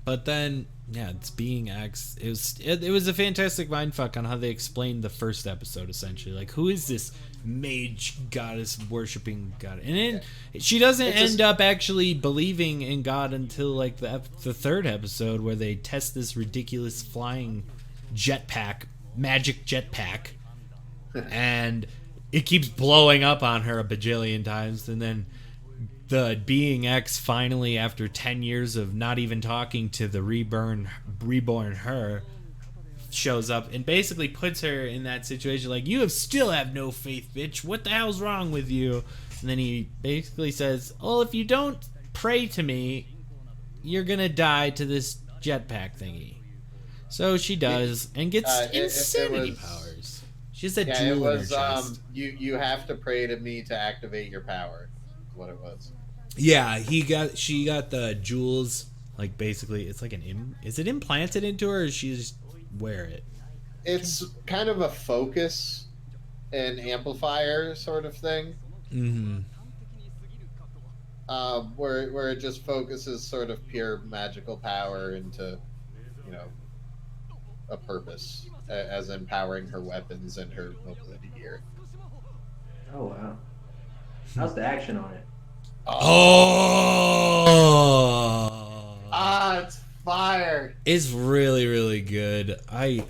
But then, yeah, it's being X. It was a fantastic mindfuck on how they explained the first episode, essentially. Like, who is this mage goddess worshipping god? And then she doesn't end up actually believing in God until, like, the third episode, where they test this ridiculous flying jetpack, magic jetpack. And it keeps blowing up on her a bajillion times, and then the being X finally, after 10 years of not even talking to the reborn her, shows up and basically puts her in that situation like, you still have no faith, bitch. What the hell's wrong with you? And then he basically says, oh, if you don't pray to me, you're gonna die to this jetpack thingy. So she does and gets insanity powers. She has that jewel in her chest. You have to pray to me to activate your power. Is what it was. Yeah, she got the jewels, like basically it's like is it implanted into her, or does she just wear it? It's kind of a focus and amplifier sort of thing. Mm-hmm. Where it just focuses sort of pure magical power into, a purpose, as empowering her weapons and her mobility gear. Oh wow! How's the action on it? Oh! It's fire! It's really, really good. Oh my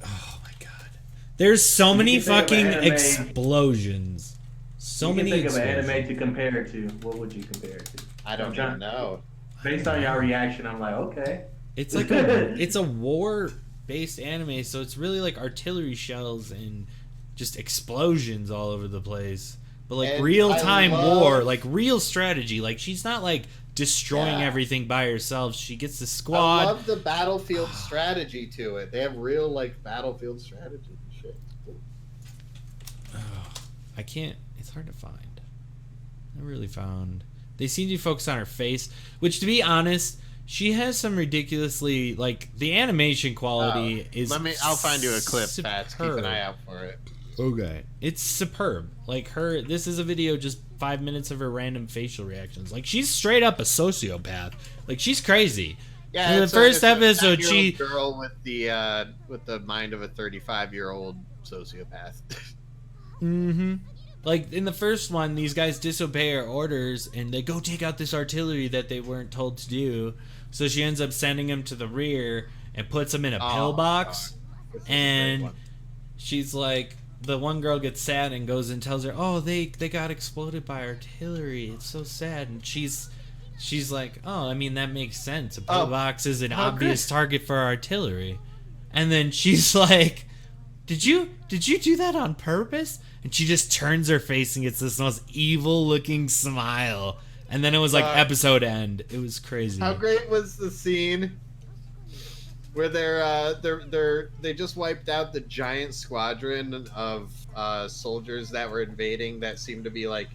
god. There's so many fucking explosions. So many think explosions. of an anime to compare it to. What would you compare it to? I don't even know. Based on your reaction, I'm like, okay. It's like it's a war-based anime, so it's really like artillery shells and just explosions all over the place. But like And real-time I love- war, like real strategy. Like she's not like destroying everything by herself. She gets the squad. I love the battlefield strategy to it. They have real like battlefield strategy and shit. I can't. It's hard to find. I really found. They seem to focus on her face, which, to be honest, she has some ridiculously like the animation quality is. I'll find you a clip, superb. Fats. Keep an eye out for it. Okay. It's superb. Like her. This is a video just 5 minutes of her random facial reactions. Like she's straight up a sociopath. Like she's crazy. Yeah, In the it's first a episode, 9-year-old she girl with the mind of a 35-year-old sociopath. Mm-hmm. Like, in the first one, these guys disobey her orders, and they go take out this artillery that they weren't told to do. So she ends up sending him to the rear and puts him in a pillbox. And she's like, the one girl gets sad and goes and tells her, oh, they got exploded by artillery. It's so sad. And she's like, oh, I mean, that makes sense. A pillbox is an obvious target for artillery. And then she's like, Did you do that on purpose? And she just turns her face and gets this most evil looking smile. And then it was like episode end. It was crazy. How great was the scene where they just wiped out the giant squadron of soldiers that were invading that seemed to be like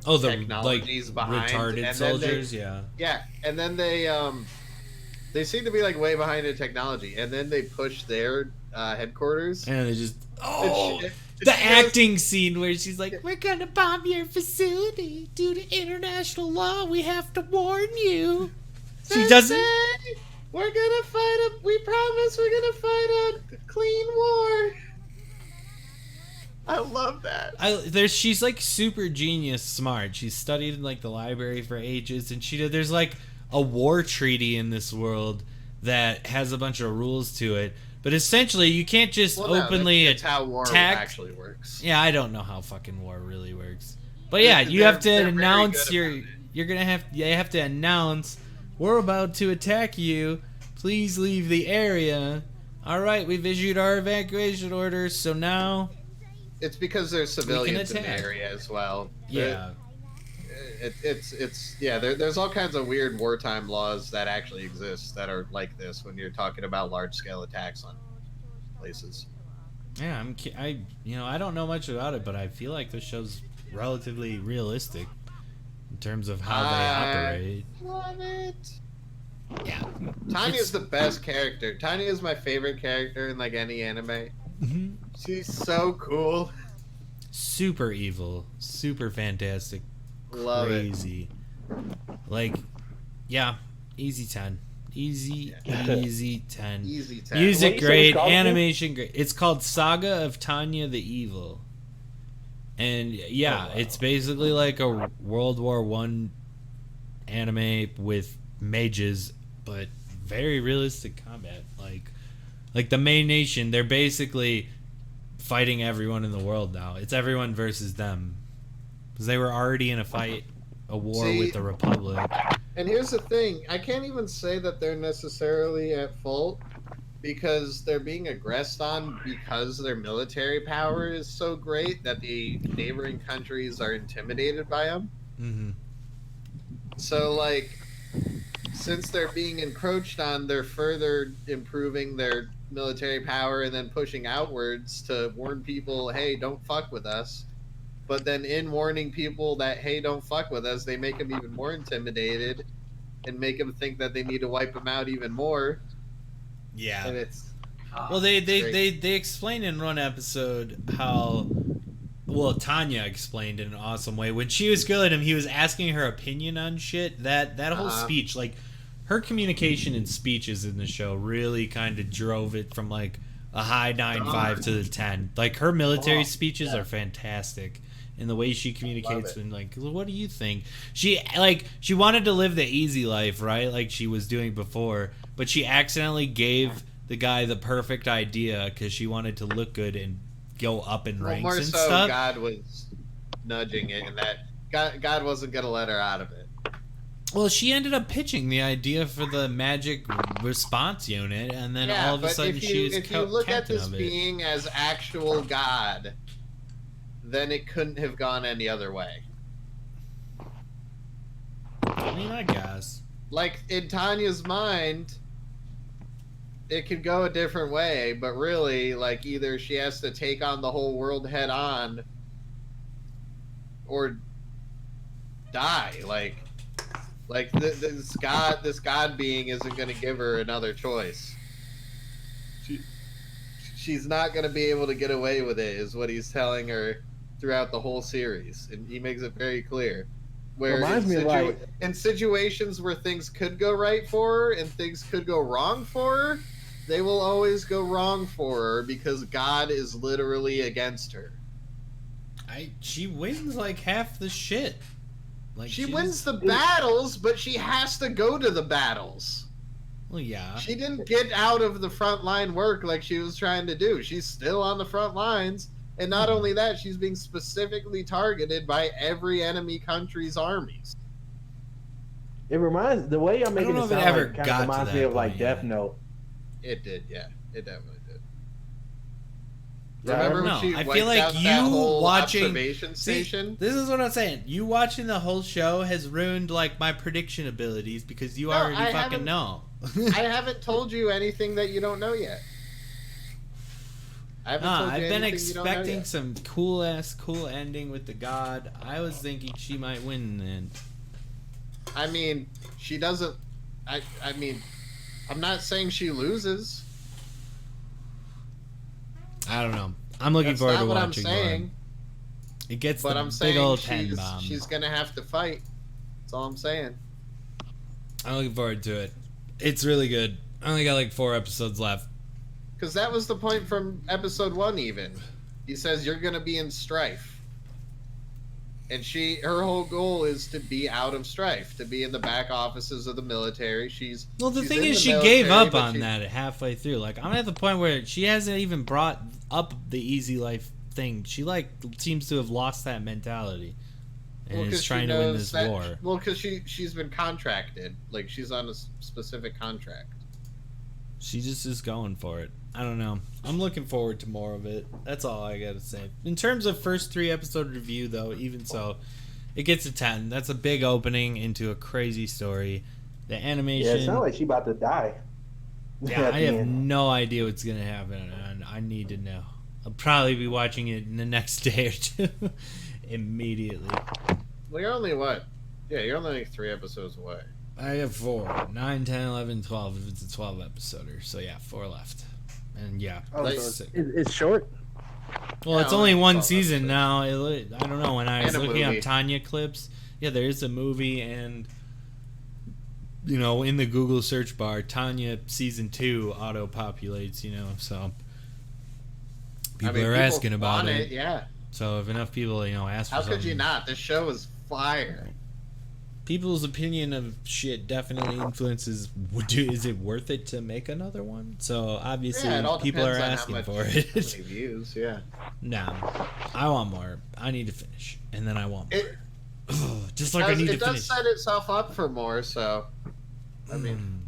the technologies like behind retarded and soldiers, yeah, and then they seem to be like way behind in technology, and then they push their headquarters, and they just the acting scene where she's like, we're gonna bomb your facility due to international law. We have to warn you. She doesn't. We're gonna fight we promise we're gonna fight a clean war. I love that. She's like super genius smart. She's studied in like the library for ages, and there's like a war treaty in this world that has a bunch of rules to it. But essentially, you can't just openly that's how war attack. Actually works. Yeah, I don't know how fucking war really works. But yeah, you have to announce you have to announce we're about to attack you. Please leave the area. All right, we've issued our evacuation orders, so now it's because there's civilians in the area as well. Yeah. There's all kinds of weird wartime laws that actually exist that are like this when you're talking about large scale attacks on places. Yeah, I don't know much about it, but I feel like this show's relatively realistic in terms of how they operate. Love it. Yeah. Tanya's the best character. Tanya is my favorite character in like any anime. Mm-hmm. She's so cool. Super evil, super fantastic. Love crazy. Like, yeah, easy 10. Easy 10. Easy 10. Music great, animation great. It's called Saga of Tanya the Evil. And yeah, it's basically like a World War I anime with mages, but very realistic combat. Like the main nation, they're basically fighting everyone in the world now. It's everyone versus them. Because they were already in a war with the Republic. And here's the thing, I can't even say that they're necessarily at fault because they're being aggressed on because their military power is so great that the neighboring countries are intimidated by them. Mm-hmm. So, like, since they're being encroached on, they're further improving their military power and then pushing outwards to warn people, hey, don't fuck with us. But then in warning people that, hey, don't fuck with us, they make them even more intimidated and make them think that they need to wipe them out even more. Yeah. And it's... well, they explained in one episode how... Well, Tanya explained in an awesome way. When she was grilling him, he was asking her opinion on shit. That whole speech, like, her communication and speeches in the show really kind of drove it from, like, a high 9.5 to the 10. Like, her military speeches are fantastic. And the way she communicates and like, what do you think? She wanted to live the easy life, right? Like she was doing before, but she accidentally gave the guy the perfect idea because she wanted to look good and go up in ranks more and so stuff. God was nudging it, and that God wasn't gonna let her out of it. Well, she ended up pitching the idea for the magic response unit, and then all of a sudden she was if you look at captain this of it. being as actual God, then it couldn't have gone any other way. I mean, I guess. Like, in Tanya's mind, it could go a different way, but really, like, either she has to take on the whole world head on, or die. Like this God being isn't going to give her another choice. She's not going to be able to get away with it, is what he's telling her throughout the whole series, and he makes it very clear. Where in situations where things could go right for her and things could go wrong for her, they will always go wrong for her because God is literally against her. She wins like half the shit. Like she wins the battles, but she has to go to the battles. Well, yeah. She didn't get out of the front line work like she was trying to do. She's still on the front lines. And not only that, she's being specifically targeted by every enemy country's armies. It reminds the way I'm making it sound like kind of reminds me of like Death Note. It did, yeah. It definitely did. Yeah, Remember when she I feel like you watching observation station? This is what I'm saying. You watching the whole show has ruined like my prediction abilities because you already fucking know. I haven't told you anything that you don't know yet. I've been expecting some cool ending with the God. I was thinking she might win in the end. I mean, she doesn't. I mean, I'm not saying she loses. I don't know. I'm looking forward to watching more. It gets but the I'm big saying old pen bomb. She's gonna have to fight. That's all I'm saying. I'm looking forward to it. It's really good. I only got like 4 episodes left. Because that was the point from episode 1 even. He says you're going to be in strife. And her whole goal is to be out of strife, to be in the back offices of the military. Well, the thing is, she gave up on that halfway through. Like, I'm at the point where she hasn't even brought up the easy life thing. She, like, seems to have lost that mentality. And is trying to win this war. Well, because she's been contracted. Like, she's on a specific contract. She just is going for it. I don't know. I'm looking forward to more of it. That's all I gotta say. In terms of first 3 episode review, though, even so, it gets a 10. That's a big opening into a crazy story. The animation. Yeah, it sounds like she about to die. Yeah, I have no idea what's gonna happen, and I need to know. I'll probably be watching it in the next day or 2 immediately. Well, you're only what? Yeah, you're only like 3 episodes away. I have 4. 9, 10, 11, 12 if it's a 12 episoder. So yeah, 4 left. And yeah. It's short? Well, it's only 1 season now. I don't know, when I was looking up Tanya clips, yeah, there is a movie, and you know, in the Google search bar, Tanya season 2 auto populates, you know, so people are asking about it. Yeah. So if enough people, you know, ask for something. How could you not? This show is fire. People's opinion of shit definitely influences. Is it worth it to make another one? So obviously, people are asking for it. How many views? Yeah. No, I want more. I need to finish, and then I want more. Just like I need to finish. It does set itself up for more. So, I mean,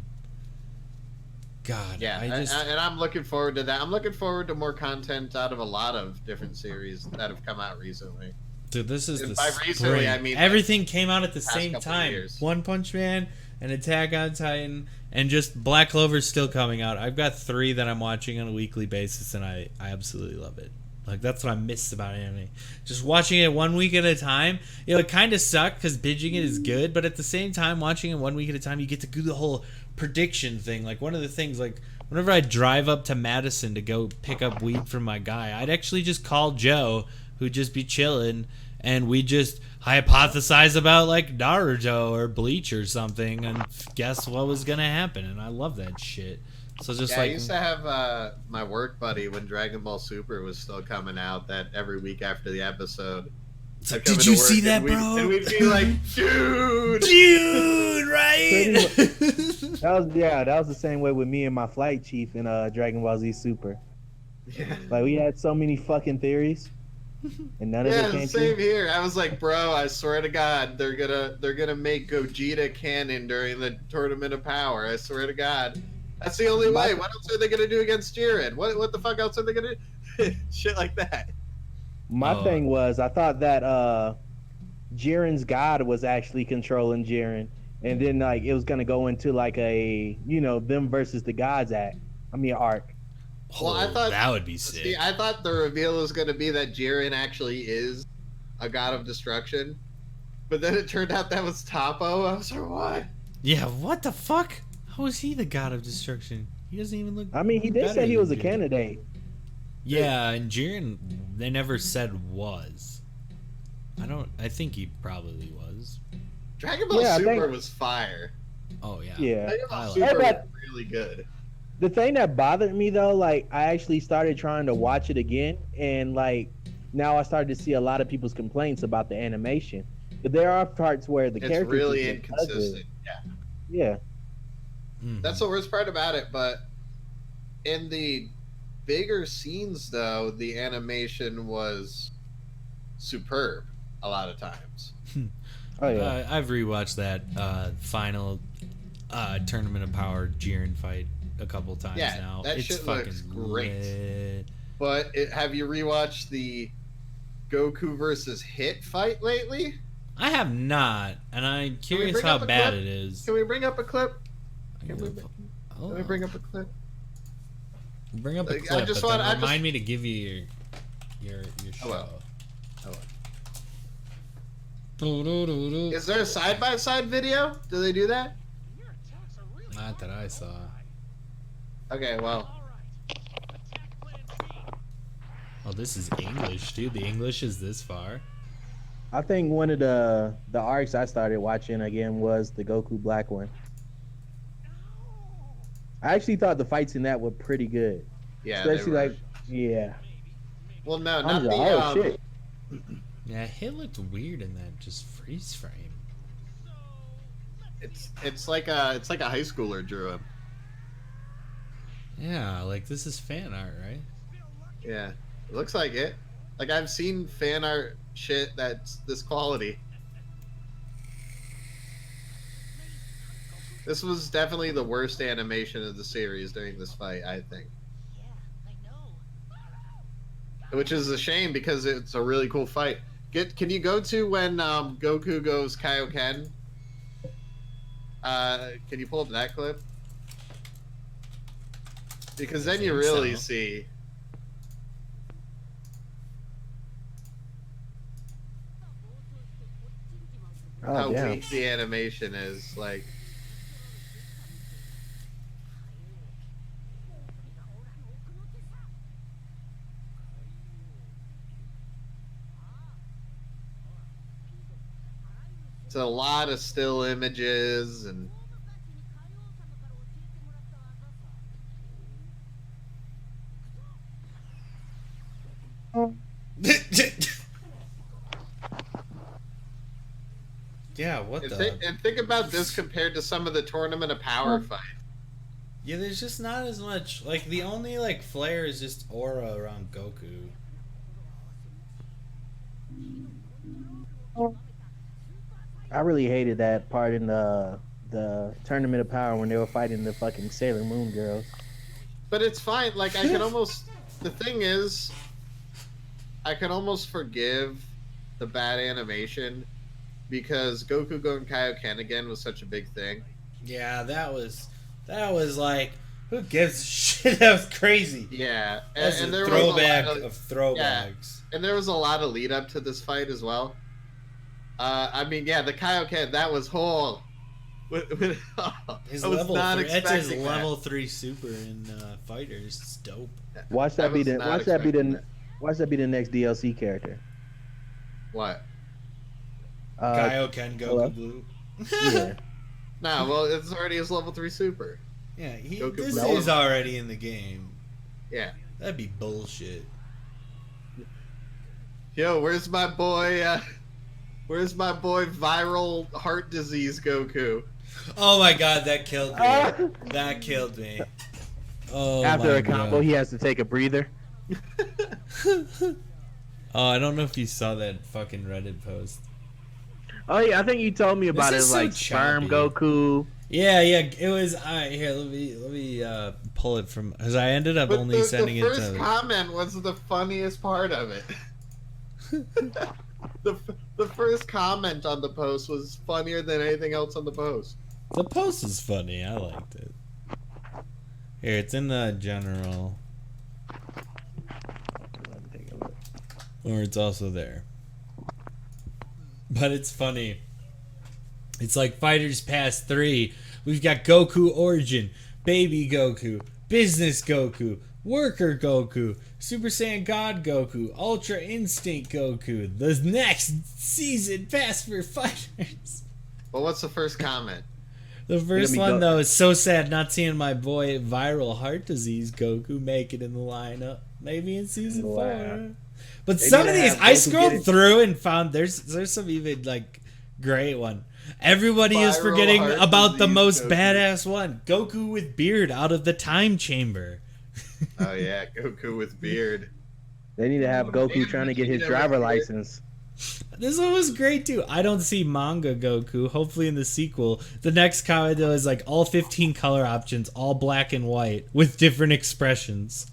God, yeah. And I'm looking forward to that. I'm looking forward to more content out of a lot of different series that have come out recently. Dude, this is by recently, I mean everything came out at the same time. One Punch Man and Attack on Titan, and just Black Clover's still coming out. I've got 3 that I'm watching on a weekly basis, and I absolutely love it. Like, that's what I miss about anime. Just watching it 1 week at a time. You know, it kind of sucked because binging it is good, but at the same time, watching it 1 week at a time, you get to do the whole prediction thing. Like, one of the things, like, whenever I drive up to Madison to go pick up weed from my guy, I'd actually just call Joe, who'd just be chilling, and we just hypothesize about like Naruto or Bleach or something, and guess what was gonna happen. And I love that shit. So just I used to have my work buddy when Dragon Ball Super was still coming out. That every week after the episode. It's like, did you see that, bro? And we'd be like, dude, right? That was the same way with me and my flight chief in Dragon Ball Z Super. Yeah. Like, we had so many fucking theories. and none of it Yeah, came same true. here. I was like, bro, I swear to God, they're gonna make Gogeta canon during the Tournament of Power. I swear to God, that's the only way. What else are they gonna do against Jiren? What the fuck else are they gonna do? Shit like that. My Oh. thing was, I thought that Jiren's god was actually controlling Jiren, and then like it was gonna go into like a them versus the gods arc. Well, I thought that would be sick. See, I thought the reveal was gonna be that Jiren actually is a god of destruction, but then it turned out that was Toppo. I was like, what? Yeah, what the fuck? How is he the god of destruction? He doesn't even look. I mean, he did better say he than was a Jiren. candidate. Yeah, and Jiren, they never said was. I think he probably was. Dragon Ball Yeah, I Super think- was fire. Oh yeah. Yeah. Dragon I Ball like Super it. was really good. The thing that bothered me though, like I actually started trying to watch it again, and like now I started to see a lot of people's complaints about the animation. But there are parts where the It's characters really just look ugly. inconsistent. Yeah. Yeah. Mhm. That's the worst part about it, but in the bigger scenes though, the animation was superb a lot of times. Oh yeah. I've rewatched that final Tournament of Power Jiren fight a couple times Yeah, now. that It's shit fucking looks great. lit. But have you rewatched the Goku versus Hit fight lately? I have not, and I'm curious bring how up a bad clip? it is. Can we bring up a clip? Oh, Can we bring up a clip? bring up a Like, I clip, just but want- then I remind just- me to give you your show. will. Doo-doo-doo-doo. Is there a side-by-side video? Do they do that? Not that I saw. Okay, well, Oh, this is English, dude. The English is this far. I think one of the arcs I started watching again was the Goku Black one. I actually thought the fights in that were pretty good. yeah. they Especially were- like yeah. Well, no, I'm not just the. like, oh shit. Yeah, Hit looked weird in that just freeze frame. It's like a high schooler drew him. Yeah, like this is fan art, right? Yeah, it looks like it. Like I've seen fan art shit that's this quality. This was definitely the worst animation of the series during this fight, I think. Which is a shame because it's a really cool fight. Can you go to when Goku goes Kaioken? Can you pull up that clip? Because then you think really so. see. Oh How damn. weak the animation is. Like, it's a lot of still images and. Yeah, what And, the? and think about this compared to some of the Tournament of Power fights. Yeah, there's just not as much. Like the only like flare is just aura around Goku. I really hated that part in the Tournament of Power when they were fighting the fucking Sailor Moon girls. But it's fine. Like I can almost. The thing is, I can almost forgive the bad animation because Goku going Kaioken again was such a big thing. Yeah, that was like, who gives a shit? That was crazy. Yeah, That's and a there throwback was a lot of throwbacks. and there was a lot of lead up to this fight as well. I mean, yeah, the Kaioken that was whole. His I was level not 3, that's his expecting that. level 3 super in Fighters. It's dope. Watch I that be was the not watch that be expecting the that. watch that be the next DLC character. What? Kaioken Goku hello? Blue. Yeah. No, well, it's already his level 3 super. Yeah, Goku this Blue. is already in the game. Yeah. That'd be bullshit. Yo, where's my boy? Where's my boy? Viral heart disease Goku. Oh my god, that killed me. Ah! That killed me. Oh After my a combo, God. he has to take a breather. Oh, I don't know if you saw that fucking Reddit post. Oh yeah, I think you told me about it. is so Like sperm choppy. Goku. Yeah, it was. Alright, here, let me pull it from, because I ended up But only sending the it first to. comment was the funniest part of it. the first comment on the post was funnier than anything else on the post. The post is funny. I liked it. Here, it's in the general, or it's also there. But it's funny. It's like Fighters Pass 3. We've got Goku Origin, Baby Goku, Business Goku, Worker Goku, Super Saiyan God Goku, Ultra Instinct Goku. The next season pass for Fighters. Well, what's the first comment? The first one, though, is so sad not seeing my boy Viral Heart Disease Goku make it in the lineup. Maybe in season 4. But some of these, I scrolled through and found there's some even like great one. Everybody is Viral forgetting Heart about the Disease most Goku. badass one. Goku with beard out of the time chamber. Oh yeah, Goku with beard. They need to have Goku trying to get his driver license. This one was great too. I don't see manga Goku. Hopefully in the sequel. The next comment though is like all 15 color options, all black and white, with different expressions.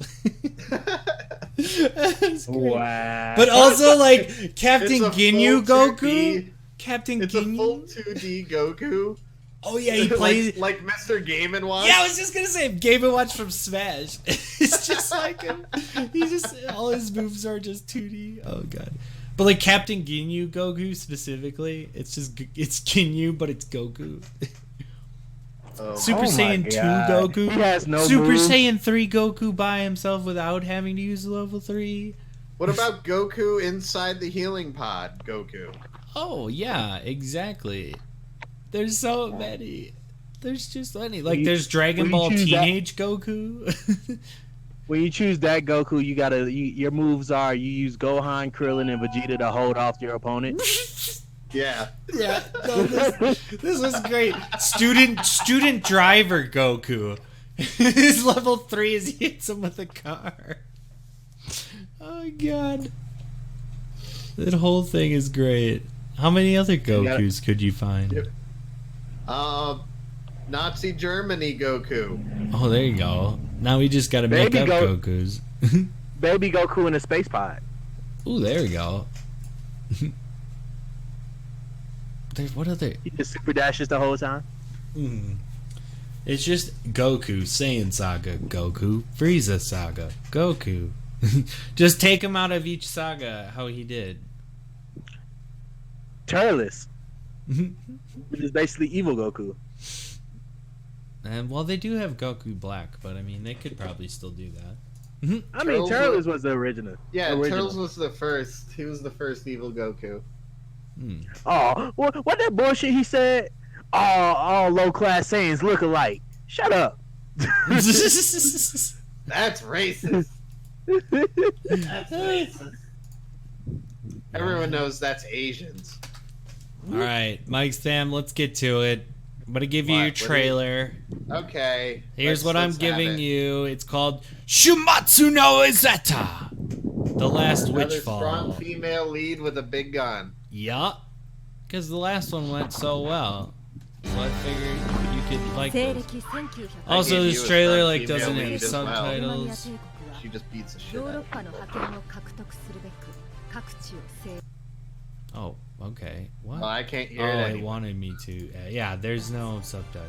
Wow. But also like Captain It's a Ginyu full Goku. 2D Captain It's a Ginyu. full 2D Goku. Oh yeah, he plays like Mr. Game & Watch. Yeah, I was just gonna say Game & Watch from Smash. It's just like him. He just all his moves are just 2D. Oh god. But like Captain Ginyu Goku specifically, it's Ginyu, but it's Goku. Super Saiyan 2 Goku. He has no Super moves. Saiyan 3 Goku by himself without having to use level 3. What about Goku inside the healing pod, Goku? Oh yeah, exactly. There's so many. There's just many. Like there's Dragon Ball Teenage Goku. When you choose that Goku, you gotta your moves are you use Gohan, Krillin, and Vegeta to hold off your opponent. Yeah. Yeah, no, this was great. Student driver Goku. His level 3 is he hits him with a car. Oh my god. That whole thing is great. How many other Gokus could you find? Nazi Germany Goku. Oh, there you go. Now we just gotta make up Gokus. Baby Goku in a space pod. Ooh, there we go. What other? He just super dashes the whole time. It's just Goku, Saiyan Saga, Goku, Frieza Saga, Goku. Just take him out of each saga how he did. Turles. Which is basically evil Goku. And well, they do have Goku Black, but I mean, they could probably still do that. I mean, Turles was the original. Yeah, Turles was the first. He was the first evil Goku. Oh, what that bullshit he said? All low class Saiyans look alike. Shut up. That's racist. That's racist. Everyone knows that's Asians. All right, MicSpam, let's get to it. I'm gonna give you your trailer. Okay. Here's what I'm giving you. It's called Shumatsu no Izeta, The Last Another Witchfall. strong female lead with a big gun. Yup. Because the last one went so well. So I figured you could like this. Also, this trailer like doesn't have subtitles. She just beats the shit out of people. Oh, okay. What? Well, I can't hear oh, it it anymore. wanted me to. Yeah, there's no subtitles.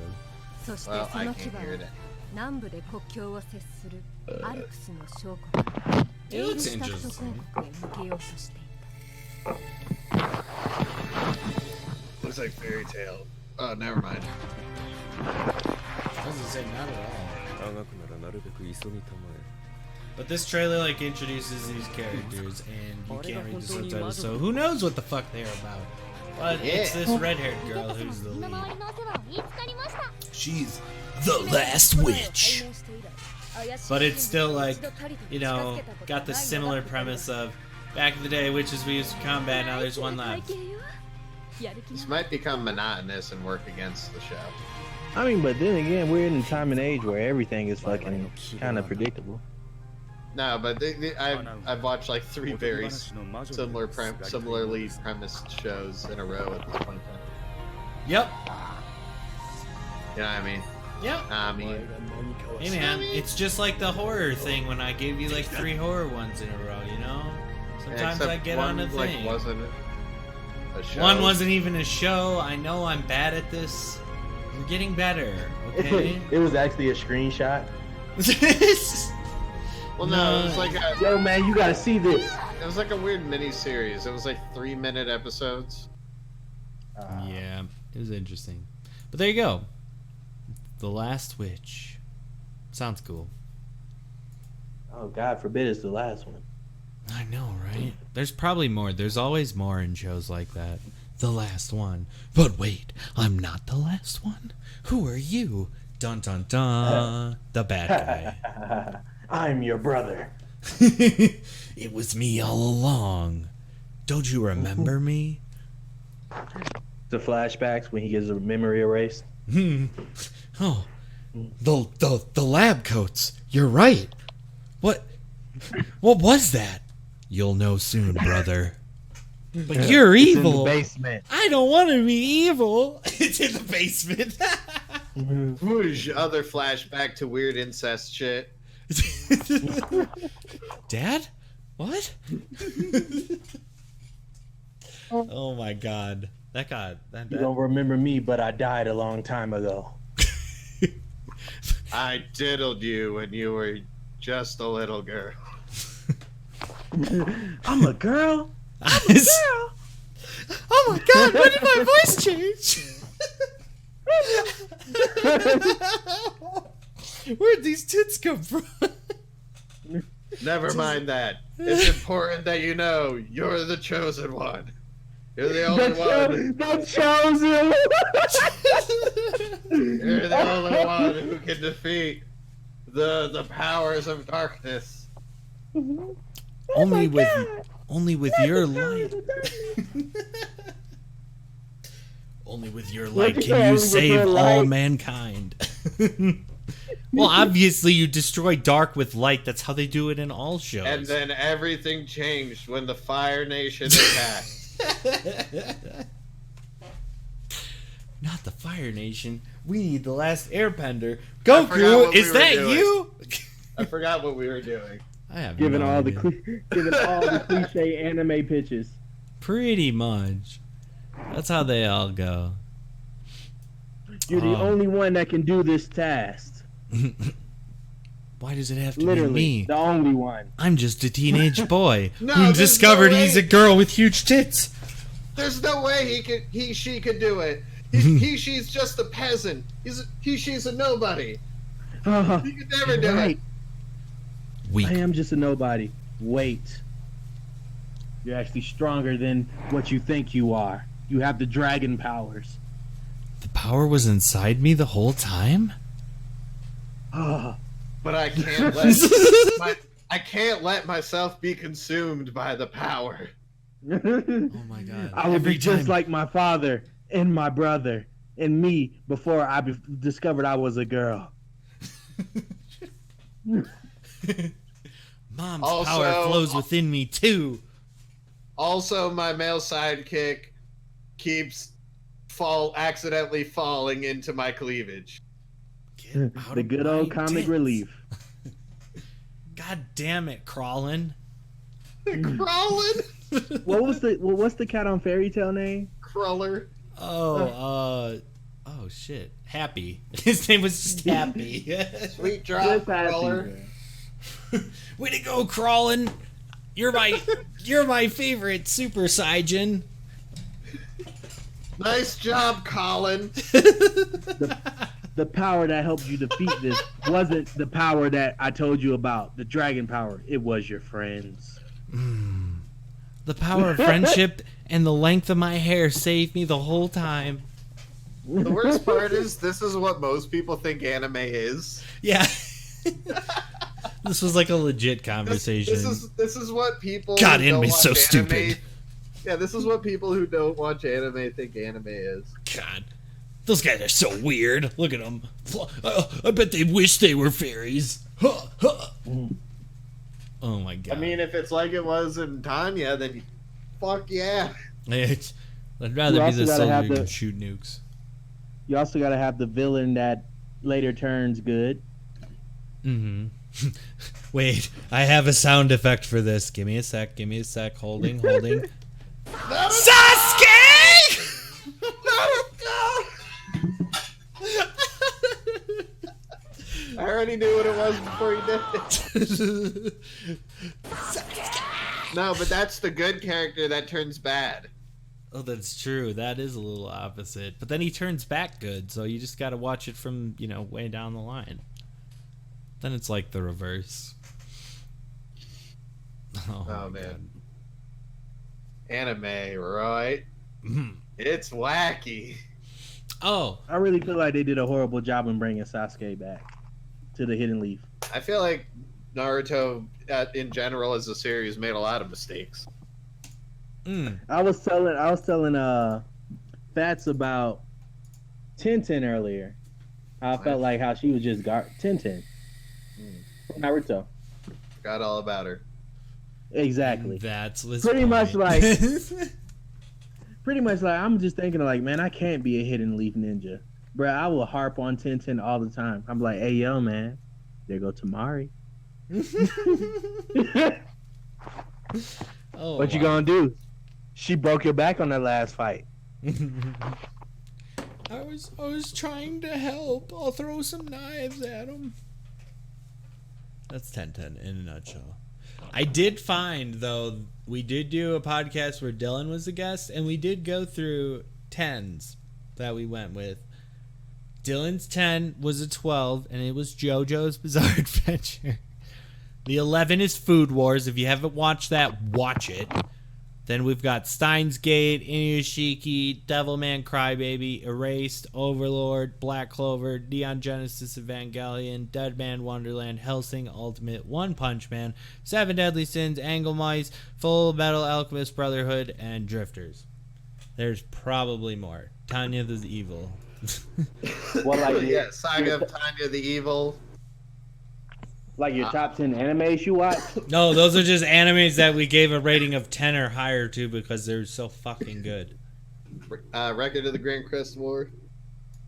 Well, I can't hear it anymore. It looks interesting. Looks like Fairy Tail. Oh, never mind. Doesn't say not at all. But this trailer like introduces these characters, and you can't read the subtitles, so who knows what the fuck they're about? But it's this red-haired girl who's the lead. She's the last witch. But it's still like, you know, got the similar premise of back in the day, witches we used to combat. Now there's one left. This might become monotonous and work against the show. I mean, but then again, we're in a time and age where everything is fucking kind of predictable. No, but I've watched like 3 very similarly premised shows in a row at this point. Yep. You know what I mean? Yep. I mean, Hey man, it's just like the horror thing when I gave you like 3 horror ones in a row, you know? Sometimes except I get one, on a thing. wasn't a show. One wasn't even a show. I know I'm bad at this. We're getting better, okay? It was actually a screenshot. Well, no, it was like a. Yo, man, you gotta see this. It was like a weird mini series. It was like 3-minute episodes. Yeah, it was interesting. But there you go. The Last Witch. Sounds cool. Oh, God forbid it's the last one. I know, right? There's probably more. There's always more in shows like that. The last one. But wait, I'm not the last one. Who are you? Dun dun dun. The bad guy. I'm your brother. It was me all along. Don't you remember me? The flashbacks when he gets a memory erased. Oh, the lab coats. You're right. What was that? You'll know soon, brother. But you're evil. In the basement. I don't want to be evil. It's in the basement. Whoosh, other flashback to weird incest shit. Dad? What? Oh my god. That You don't remember me, but I died a long time ago. I diddled you when you were just a little girl. I'm a girl. Oh my god, when did my voice change? Where'd these tits come from? Never mind that. It's important that you know you're the chosen one. You're the only one. The chosen. You're the only one who can defeat the powers of darkness. Only with your light. Only with your light can you save all mankind. Well, obviously you destroy dark with light. That's how they do it in all shows. And then everything changed when the Fire Nation attacked. Not the Fire Nation. We need the last Airbender. Goku, is that you? I forgot what we were doing. I have Giving no all idea. giving all the cliche anime pitches. Pretty much. That's how they all go. You're the only one that can do this task. Why does it have to Literally, be me? the only one. I'm just a teenage boy No, who there's discovered no way. he's a girl with huge tits. There's no way she could do it. She's just a peasant. She's a nobody. He could never do it. Weak. I am just a nobody. Wait. You're actually stronger than what you think you are. You have the dragon powers. The power was inside me the whole time? But I can't let myself be consumed by the power. Oh my god. I would be just like my father and my brother and me before I discovered I was a girl. Mom's Also- power flows within me too. Also, my male sidekick keeps accidentally falling into my cleavage. Get out The of good my old comic tits. relief. God damn it, crawling. Crawling? What's the cat on Fairy Tale name? Crawler. Oh shit. Happy. His name was just Happy. Sweet drop, Just Happy. Crawler. Way to go, crawling. You're my favorite Super Saiyan. Nice job, Colin. The power that helped you defeat this wasn't the power that I told you about, the dragon power. It was your friends. The power of friendship and the length of my hair saved me the whole time. The worst part is this is what most people think anime is. Yeah. This was like a legit conversation. This is what people God, who don't anime's so watch stupid. Yeah, this is what people who don't watch anime think anime is. God. Those guys are so weird. Look at them. I bet they wish they were fairies. Oh my god. I mean, if it's like it was in Tanya, then fuck yeah. I'd rather be also the gotta soldier have who can the- shoot nukes. You also got to have the villain that later turns good. Mm-hmm. Wait, I have a sound effect for this. Give me a sec. Give me a sec. Holding. Sasuke! I already knew what it was before you did it. No, but that's the good character that turns bad. Oh, that's true. That is a little opposite. But then he turns back good, so you just gotta watch it from, way down the line. Then it's like the reverse. Oh man. Anime, right? It's wacky. Oh, I really feel like they did a horrible job in bringing Sasuke back to the Hidden Leaf. I feel like Naruto, in general, as a series, made a lot of mistakes. I was telling Fats about Tintin earlier. I felt like how she was just Tintin. Naruto. Forgot all about her. Exactly. that's Pretty much like I'm just thinking like, man, I can't be a Hidden Leaf ninja. Bruh, I will harp on Tintin all the time. I'm like, hey yo, man, there go Tamari. Oh, What you gonna do? She broke your back on that last fight. I was trying to help. I'll throw some knives at him. That's 10-10 in a nutshell. I did find, though, we did do a podcast where Dylan was a guest, and we did go through 10s that we went with. Dylan's 10 was a 12, and it was JoJo's Bizarre Adventure. The 11 is Food Wars. If you haven't watched that, watch it. Then we've got Steins Gate, Inuyashiki, Devilman Crybaby, Erased, Overlord, Black Clover, Neon Genesis Evangelion, Deadman Wonderland, Hellsing Ultimate, One Punch Man, Seven Deadly Sins, Angle Mice, Full Metal Alchemist Brotherhood, and Drifters. There's probably more. Tanya the Evil. What, like Yeah, Saga of Tanya the Evil. like your top 10 animes you watch? No, those are just animes that we gave a rating of 10 or higher to because they're so fucking good. Record of the Grand Crest War.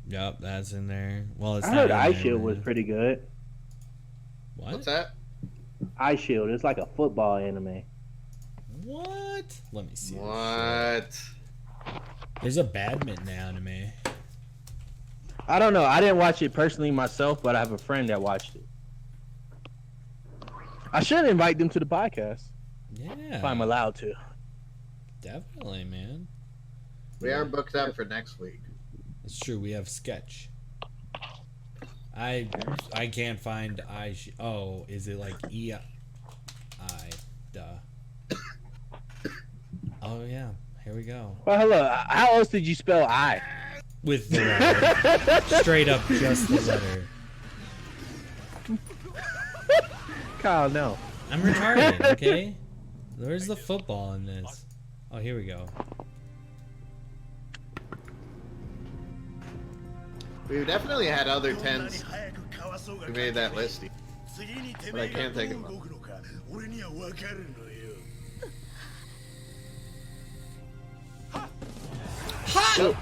Yep, that's in there. Well, it's I not heard in Eye there, Shield man. was pretty good. What? What's that? Eye Shield, it's like a football anime. What? Let me see. this shit. What? There's a badminton anime. I don't know. I didn't watch it personally myself, but I have a friend that watched it. I should invite them to the podcast if I'm Yeah, allowed to. definitely, man. We are booked up for next week. It's true. We have sketch. I can't find oh, is it like E-I? Duh. Oh yeah. Here we go. Well, hello. How else did you spell I? With the letter. Straight up, just the letter. Kyle, no. I'm retarded, okay? Where's the football in this? Oh, here we go. We've definitely had other 10s who made that list, but I can't think of them.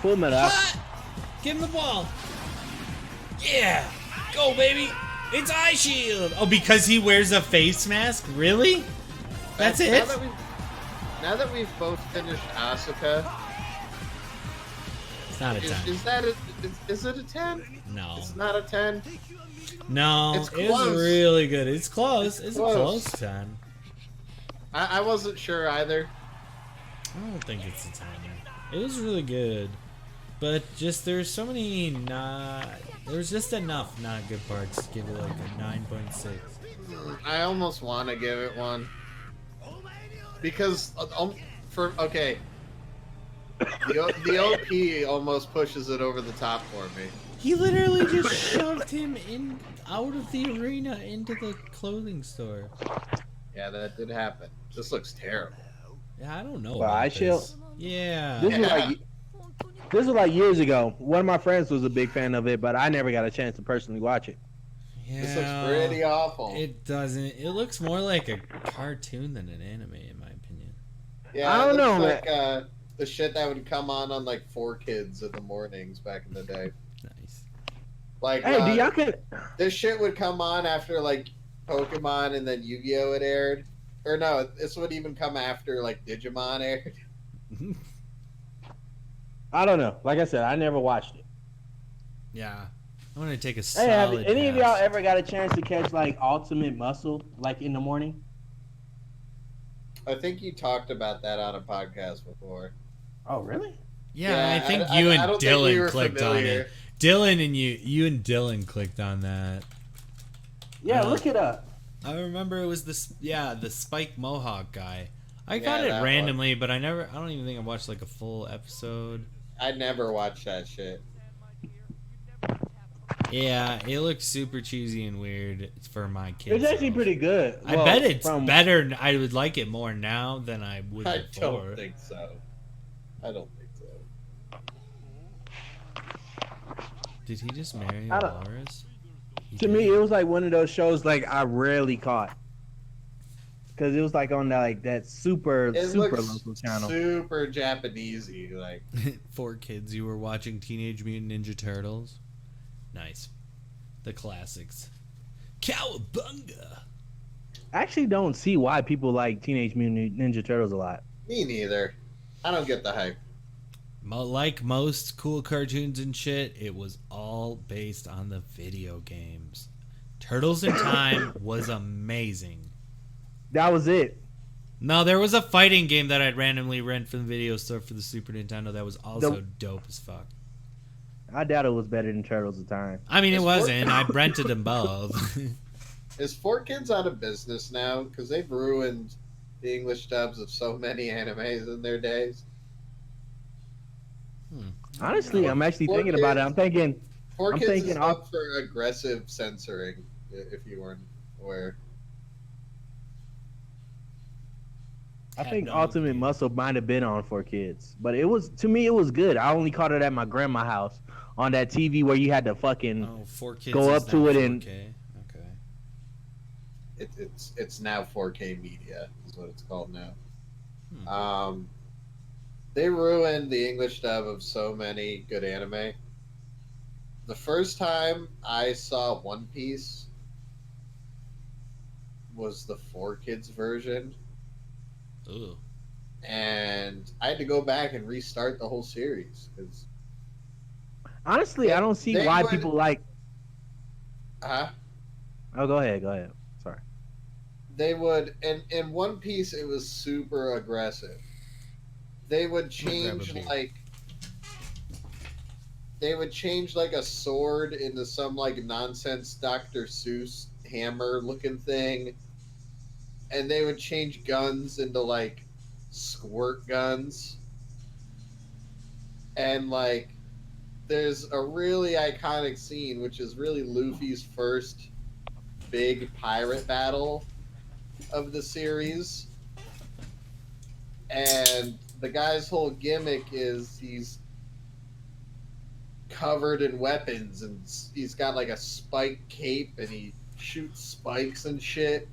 Full Metal. Give him the ball. Yeah. Go, baby. It's Eye Shield. Oh, because he wears a face mask? Really? That's it? Now that we've both finished Asuka, It's not a 10. is it a 10? No. It's not a 10. No, It's it's close. really good. It's close. It's Close. a close 10. I wasn't sure either. I don't think it's a 10. It was really good. But just there's so many there's just enough not good parts to give it like a 9.6. I almost want to give it one. Because, okay. The OP almost pushes it over the top for me. He literally just shoved him out of the arena into the clothing store. Yeah, that did happen. This looks terrible. Yeah, I don't know. Well, about Eye Shield? this. Yeah. This was like years ago. One of my friends was a big fan of it, but I never got a chance to personally watch it. Yeah, This looks pretty awful. It doesn't. It looks more like a cartoon than an anime, in my opinion. Yeah, I don't it looks know, like the shit that would come on like 4Kids in the mornings back in the day. Nice. Like, Hey, do y'all can? this shit would come on after like Pokemon and then Yu-Gi-Oh! Had aired. Or no, this would even come after like Digimon aired. I don't know. Like I said, I never watched it. Yeah, I'm gonna take a Hey, have solid. any of pass. y'all ever got a chance to catch like Ultimate Muscle like in the morning? I think you talked about that on a podcast before. Oh, really? Yeah, I think I you and don't think we Dylan were clicked familiar. on it. Dylan and you and Dylan clicked on that. Yeah, look it up. I remember it was the Spike Mohawk guy. I got Yeah, it that randomly, but I don't even think I watched like a full episode. I never watched that shit. Yeah, it looks super cheesy and weird for my kids. It's actually pretty good. I Well, bet it's from- better. I would like it more now than I would I before. don't think so. I don't think so. Did he just marry I don't- Walrus? He To did. me, it was like one of those shows like I rarely caught because it was like on that super It super looks local channel. super Japanesey. Like, 4 kids, you were watching Teenage Mutant Ninja Turtles. Nice. The classics. Cowabunga! I actually don't see why people like Teenage Mutant Ninja Turtles a lot. me neither. I don't get the hype. Like most cool cartoons and shit, it was all based on the video games. Turtles in Time was amazing. That was it. No, there was a fighting game that I'd randomly rent from the video store for the Super Nintendo that was also The- dope as fuck. I doubt it was better than Turtles at the time. I mean, it It's wasn't. I rented them both. Is 4Kids out of business now? Because they've ruined the English dubs of so many animes in their days. Honestly, I'm actually Four thinking about it. Kids- I'm thinking 4Kids thinking is off- up for aggressive censoring, if you weren't aware. I Had think no Ultimate idea. Muscle might have been on for kids, but it was to me it was good. I only caught it at my grandma's house on that TV where you had to fucking Oh, 4 kids. Go is up to now it and- 4K. Okay. It's now 4K media is what it's called now. Hmm. They ruined the English dub of so many good anime. The first time I saw One Piece was the 4Kids version, Ooh. and I had to go back and restart the whole series because honestly, I don't see They why would- people like. huh? Oh, go ahead. Sorry. They would in One Piece it was super aggressive. They would change beer. like a sword into some like nonsense Dr. Seuss hammer looking thing. And they would change guns into like squirt guns. And like there's a really iconic scene which is really Luffy's first big pirate battle of the series, and the guy's whole gimmick is he's covered in weapons and he's got like a spike cape and he shoots spikes and shit,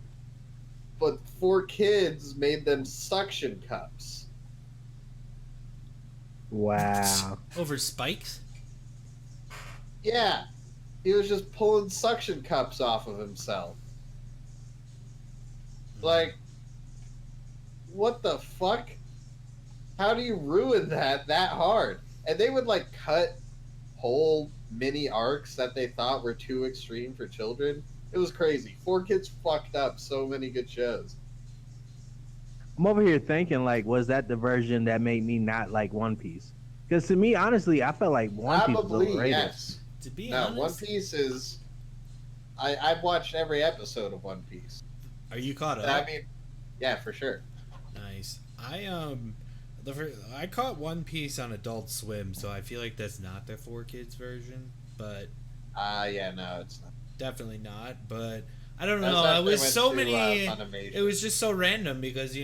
but 4Kids made them suction cups. Wow. Over spikes? Yeah, he was just pulling suction cups off of himself. Like, what the fuck? How do you ruin that hard? And they would like cut whole mini arcs that they thought were too extreme for children. It was crazy. 4Kids fucked up so many good shows. I'm over here thinking like, was that the version that made me not like One Piece? Because to me, honestly, I felt like One Piece was Probably overrated. yes. To be No, honest, One Piece is. I've watched every episode of One Piece. are you caught up? I mean, yeah, for sure. Nice. I caught One Piece on Adult Swim, so I feel like that's not the 4Kids version, but Yeah, no, it's not. definitely not. But I don't That's know. after It was went so to, many. Funimation. It was just so random because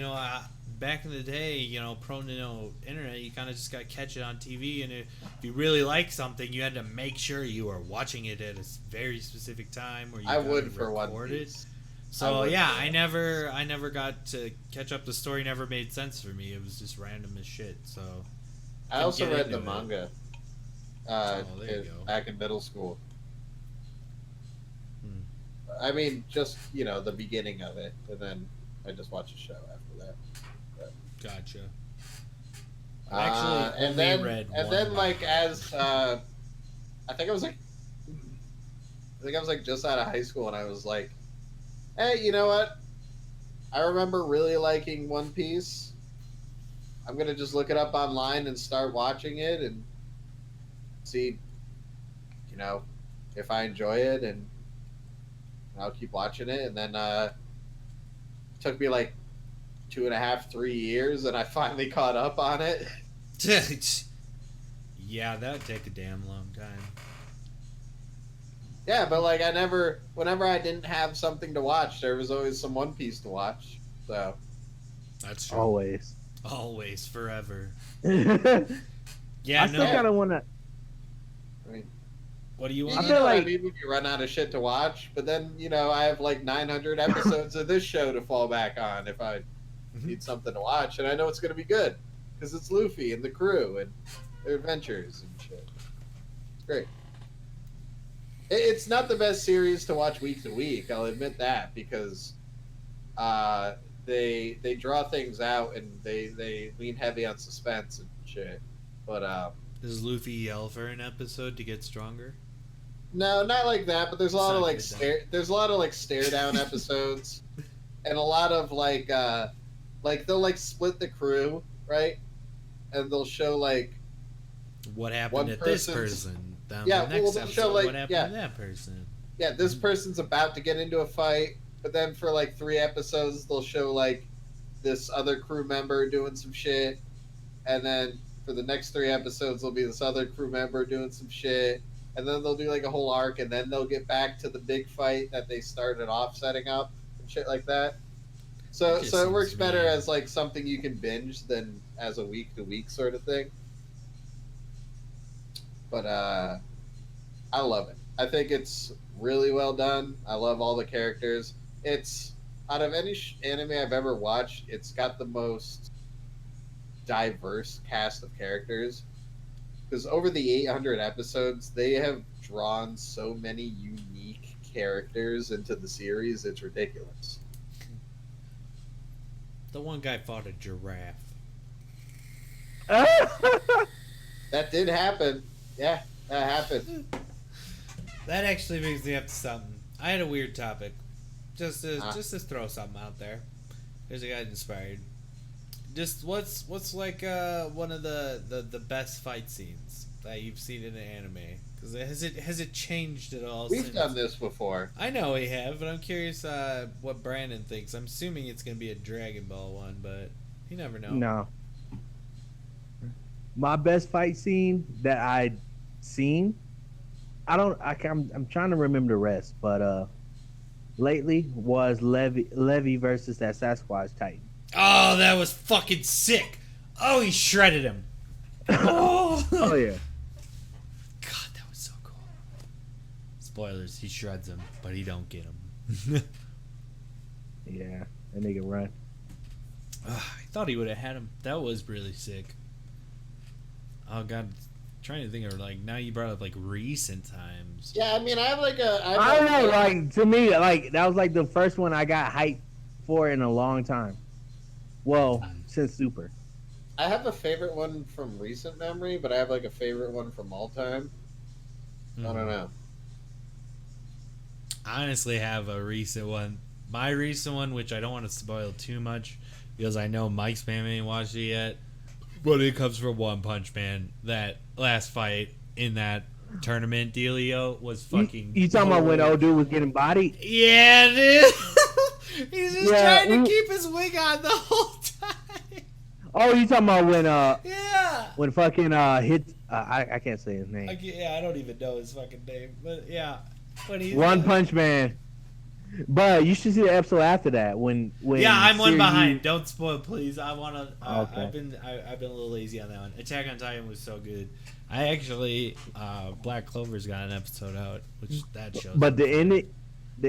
back in the day, you know, prone to no internet, you kind of just got to catch it on TV, and if you really like something, you had to make sure you were watching it at a very specific time, or you I gotta would for record One it. Piece. So yeah, I never got to catch up. The story never made sense for me. It was just random as shit. So I also get read into the it. manga. There you go. Back in middle school. Hmm. I mean, just the beginning of it, and then I just watched the show after that. Gotcha. Actually, and then like as I think I was like just out of high school, and I was like, hey, you know what? I remember really liking One Piece. I'm gonna just look it up online and start watching it and see, if I enjoy it, and I'll keep watching it. And then it took me like 2.5, 3 years, and I finally caught up on it. Yeah, that would take a damn long time. Yeah, but like whenever I didn't have something to watch, there was always some One Piece to watch. So That's true. Always. Forever. Yeah, I still kind of want to. I mean, What do you you want? know feel what I like- mean when you run out of shit to watch, but then I have like 900 episodes of this show to fall back on if I need something to watch, and I know it's gonna be good because it's Luffy and the crew and their adventures and shit. It's great. It's not the best series to watch week to week, I'll admit that, because they draw things out and they lean heavy on suspense and shit. But Does Luffy yell for an episode to get stronger? no, not like that. But there's a lot of It's not good, there's a lot of like stare down episodes, and a lot of like they'll like split the crew, right? And they'll show like What One happened to this person's- person? Down Yeah, the next well, they'll episode, show, like, what happened yeah. to that person? yeah, this person's about to get into a fight, but then for like 3 episodes they'll show like this other crew member doing some shit, and then for the next 3 episodes there'll be this other crew member doing some shit, and then they'll do like a whole arc, and then they'll get back to the big fight that they started off setting up and shit like that. So Just it works seems better mean. as like something you can binge than as a week to week sort of thing. But I love it. I think it's really well done. I love all the characters. It's out of any anime I've ever watched, it's got the most diverse cast of characters. Because over the 800 episodes, they have drawn so many unique characters into the series. It's ridiculous. The one guy fought a giraffe. That did happen. Yeah, that happened. That actually makes me up to something. I had a weird topic. Just to throw something out there. Here's a guy inspired. Just what's like one of the best fight scenes that you've seen in an anime? Because has it changed at all? We've since? done this before. I know we have, but I'm curious what Brandon thinks. I'm assuming it's gonna be a Dragon Ball one, but you never know. No. My best fight scene that I'd seen, I'm trying to remember the rest, but lately was Levy versus that Sasquatch Titan. Oh, that was fucking sick. Oh, he shredded him. Oh, Oh yeah. God, that was so cool. Spoilers, he shreds him, but he don't get him. Yeah, that nigga run. I thought he would have had him. That was really sick. Oh god, trying to think of like now you brought up like recent times. Yeah, I mean, I have like a. I don't know, like to me, like that was like the first one I got hyped for in a long time. Well, since Super. I have a favorite one from recent memory, but I have like a favorite one from all time. I don't know. I honestly have a recent one. My recent one, which I don't want to spoil too much because I know MicSpam ain't watched it yet, but it comes from One Punch Man. That last fight in that tournament dealio was fucking. You talking about when old dude was getting bodied? Yeah, dude. He's just Yeah, trying to keep his wig on the whole time. Oh, you talking about when Yeah. when fucking hit I can't say his name. I don't even know his fucking name, but yeah, when he One Punch Man. But you should see the episode after that when Yeah, I'm one Sirius- behind. Don't spoil, please. I wanna. Okay. I've been a little lazy on that one. Attack on Titan was so good. I actually Black Clover's got an episode out, which that shows. But the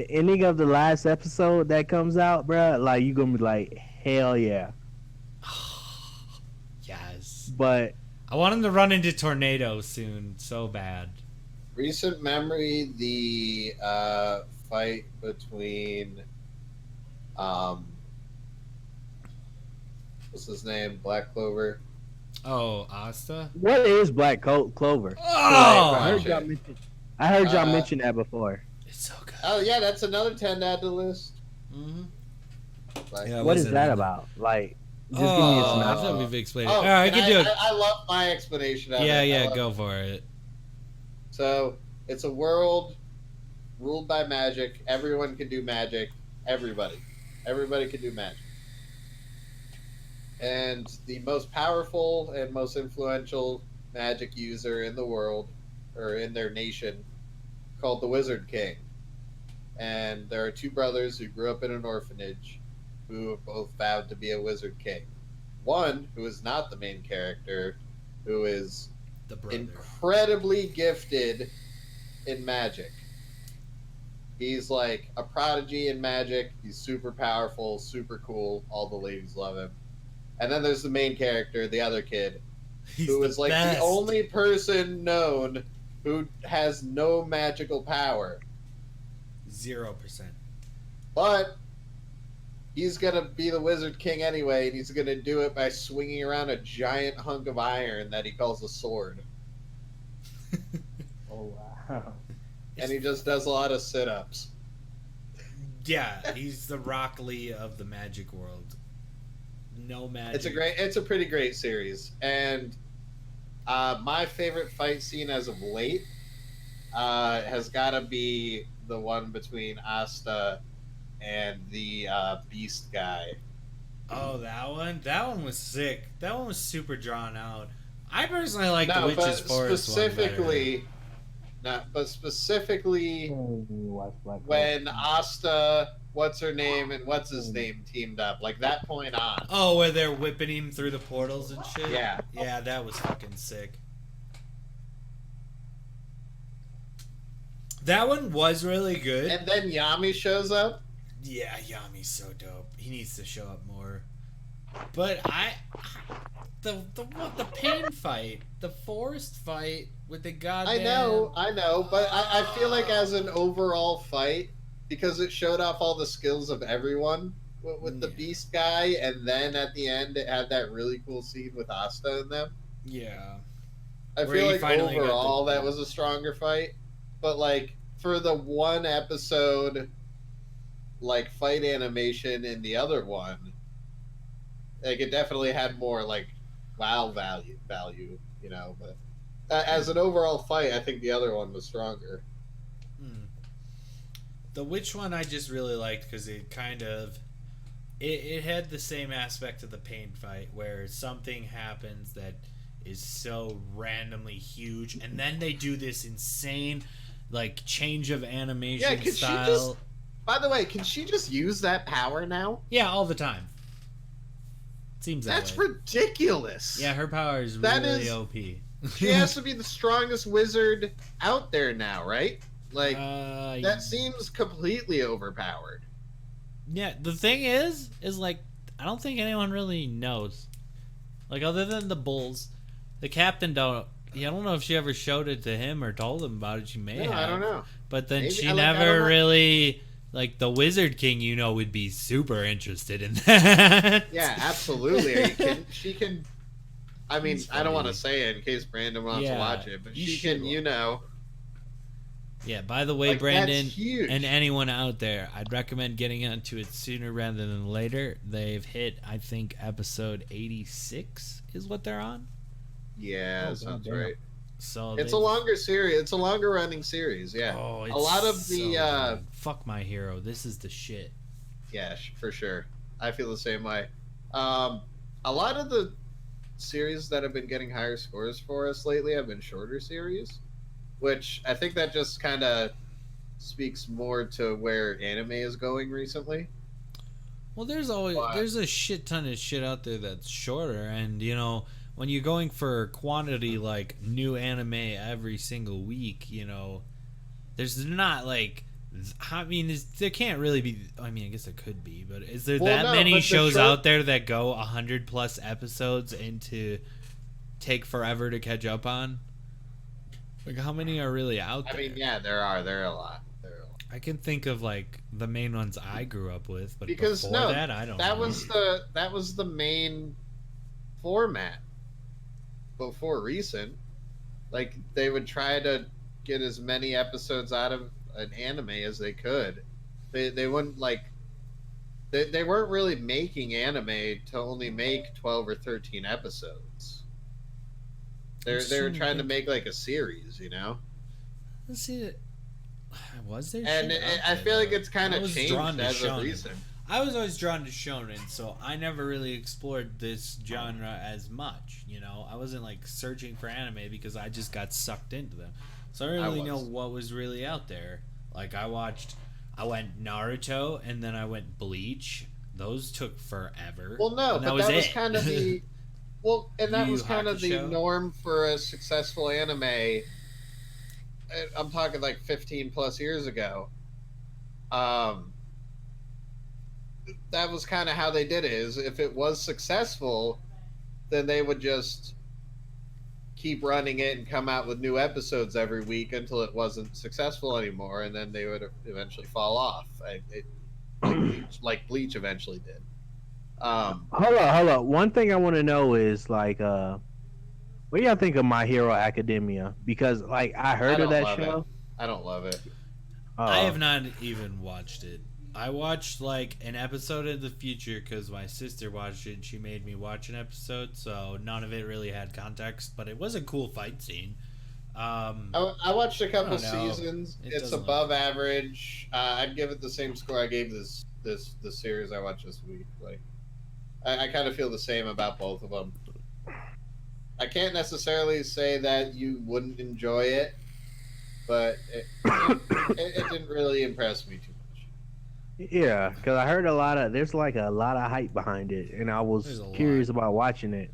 ending of the last episode that comes out, bro, like you gonna be like, hell yeah. Yes. But I want him to run into tornadoes soon, so bad. Recent memory, the fight between what's his name? Black Clover. Oh, Asta. what is Black Clover? Oh, I heard y'all mention that before. it's so good. Oh yeah, that's another 10 to add to the list. Mm-hmm. Like, Yeah, What what's is it that in? about? Like, just give me a Oh, I synopsis. thought we've explained it. Oh, All right, I and can do it. I love my explanation of it. Yeah, I yeah, love go it. for it. So it's a world ruled by magic. Everyone can do magic. Everybody can do magic. And the most powerful and most influential magic user in the world, or in their nation, called the Wizard King. And there are two brothers who grew up in an orphanage who have both vowed to be a Wizard King. One, who is not the main character, who is The brother. incredibly gifted in magic. He's like a prodigy in magic. He's super powerful, super cool. All the ladies love him. And then there's the main character, the other kid, He's who the is like best. the only person known who has no magical power. 0%. But he's going to be the Wizard King anyway, and he's going to do it by swinging around a giant hunk of iron that he calls a sword. Oh wow. And he just does a lot of sit-ups. Yeah, he's the Rock Lee of the magic world. No magic. It's a pretty great series, and my favorite fight scene as of late has got to be the one between Asta and the Beast guy. Oh, that one? That one was sick. That one was super drawn out. I personally like the No, Witch's but Forest specifically, but specifically when Asta, what's her name, and what's his name teamed up, like that point on. Oh, where they're whipping him through the portals and shit? Yeah. Yeah, that was fucking sick. That one was really good. And then Yami shows up. Yeah, Yami's so dope. He needs to show up more. But the pain fight, the forest fight with the goddamn. I know, but I feel like as an overall fight, because it showed off all the skills of everyone with the Yeah. Beast guy, and then at the end it had that really cool scene with Asta and them. Yeah. I Where feel he like finally got overall the- that was a stronger fight, but like for the one episode, like fight animation in the other one, like it definitely had more like wow value, you know. But as an overall fight, I think the other one was stronger. The witch one I just really liked because it kind of it had the same aspect of the pain fight where something happens that is so randomly huge and then they do this insane like change of animation Yeah, could style. she just? By the way, can she just use that power now? Yeah, all the time. Seems that That's way. ridiculous. Yeah, her power is That really is- OP. She has to be the strongest wizard out there now, right? Like that seems completely overpowered. Yeah, the thing is like I don't think anyone really knows. Like other than the bulls, the captain don't. Yeah, I don't know if she ever showed it to him or told him about it. She may No, have. I don't know. But then Maybe- she I don't never know. really like the Wizard King. You know, would be super interested in that. Yeah, absolutely. Are you kidding? She can. I mean, He's I don't want to funny. say it in case Brandon wants Yeah, to watch it, but you she should can, watch you know. Yeah. By the way, Like, Brandon that's huge. and anyone out there, I'd recommend getting onto it sooner rather than later. They've hit, I think, episode 86 is what they're on. Yeah, Oh, sounds goddamn. right. So It's they- a longer series. It's a longer running series. Yeah. Oh, it's a lot of so the. good. Fuck My Hero. This is the shit. Yeah, for sure. I feel the same way. A lot of the series that have been getting higher scores for us lately have been shorter series, which I think that just kind of speaks more to where anime is going recently. Well, there's a shit ton of shit out there that's shorter, and you know, when you're going for quantity like new anime every single week, you know, there's not like, I mean, there can't really be. I mean, I guess there could be, but is there many shows out there that go 100+ episodes and to take forever to catch up on? Like, how many are really out there? I mean, yeah, there are a lot. I can think of like the main ones I grew up with, but because before that, I don't know. That was the main format before recent. Like, they would try to get as many episodes out of an anime as they could. They wouldn't like they weren't really making anime to only make 12 or 13 episodes. They were trying to make like a series, you know. Let's see it. Was there? And I feel like it's kind of changed as of recent. I was always drawn to shonen, so I never really explored this genre as much. You know, I wasn't like searching for anime because I just got sucked into them. So I don't really know what was really out there. Like I went Naruto and then I went Bleach. Those took forever. Well, no, but that was kind of the that was kind of the norm for a successful anime. I'm talking like 15+ years ago. That was kind of how they did it. Is if it was successful, then they would just keep running it and come out with new episodes every week until it wasn't successful anymore, and then they would eventually fall off. Like Bleach eventually did. Hold up. One thing I want to know is like, what do y'all think of My Hero Academia? Because like I heard of that show. I don't love it. I have not even watched it. I watched like an episode in the future because my sister watched it and she made me watch an episode, so none of it really had context, but it was a cool fight scene. I watched a couple seasons. It's above average. I'd give it the same score I gave the series I watched this week. Like, I kind of feel the same about both of them. I can't necessarily say that you wouldn't enjoy it, but it didn't really impress me too much. Yeah, because I heard there's like a lot of hype behind it, and I was curious about watching it.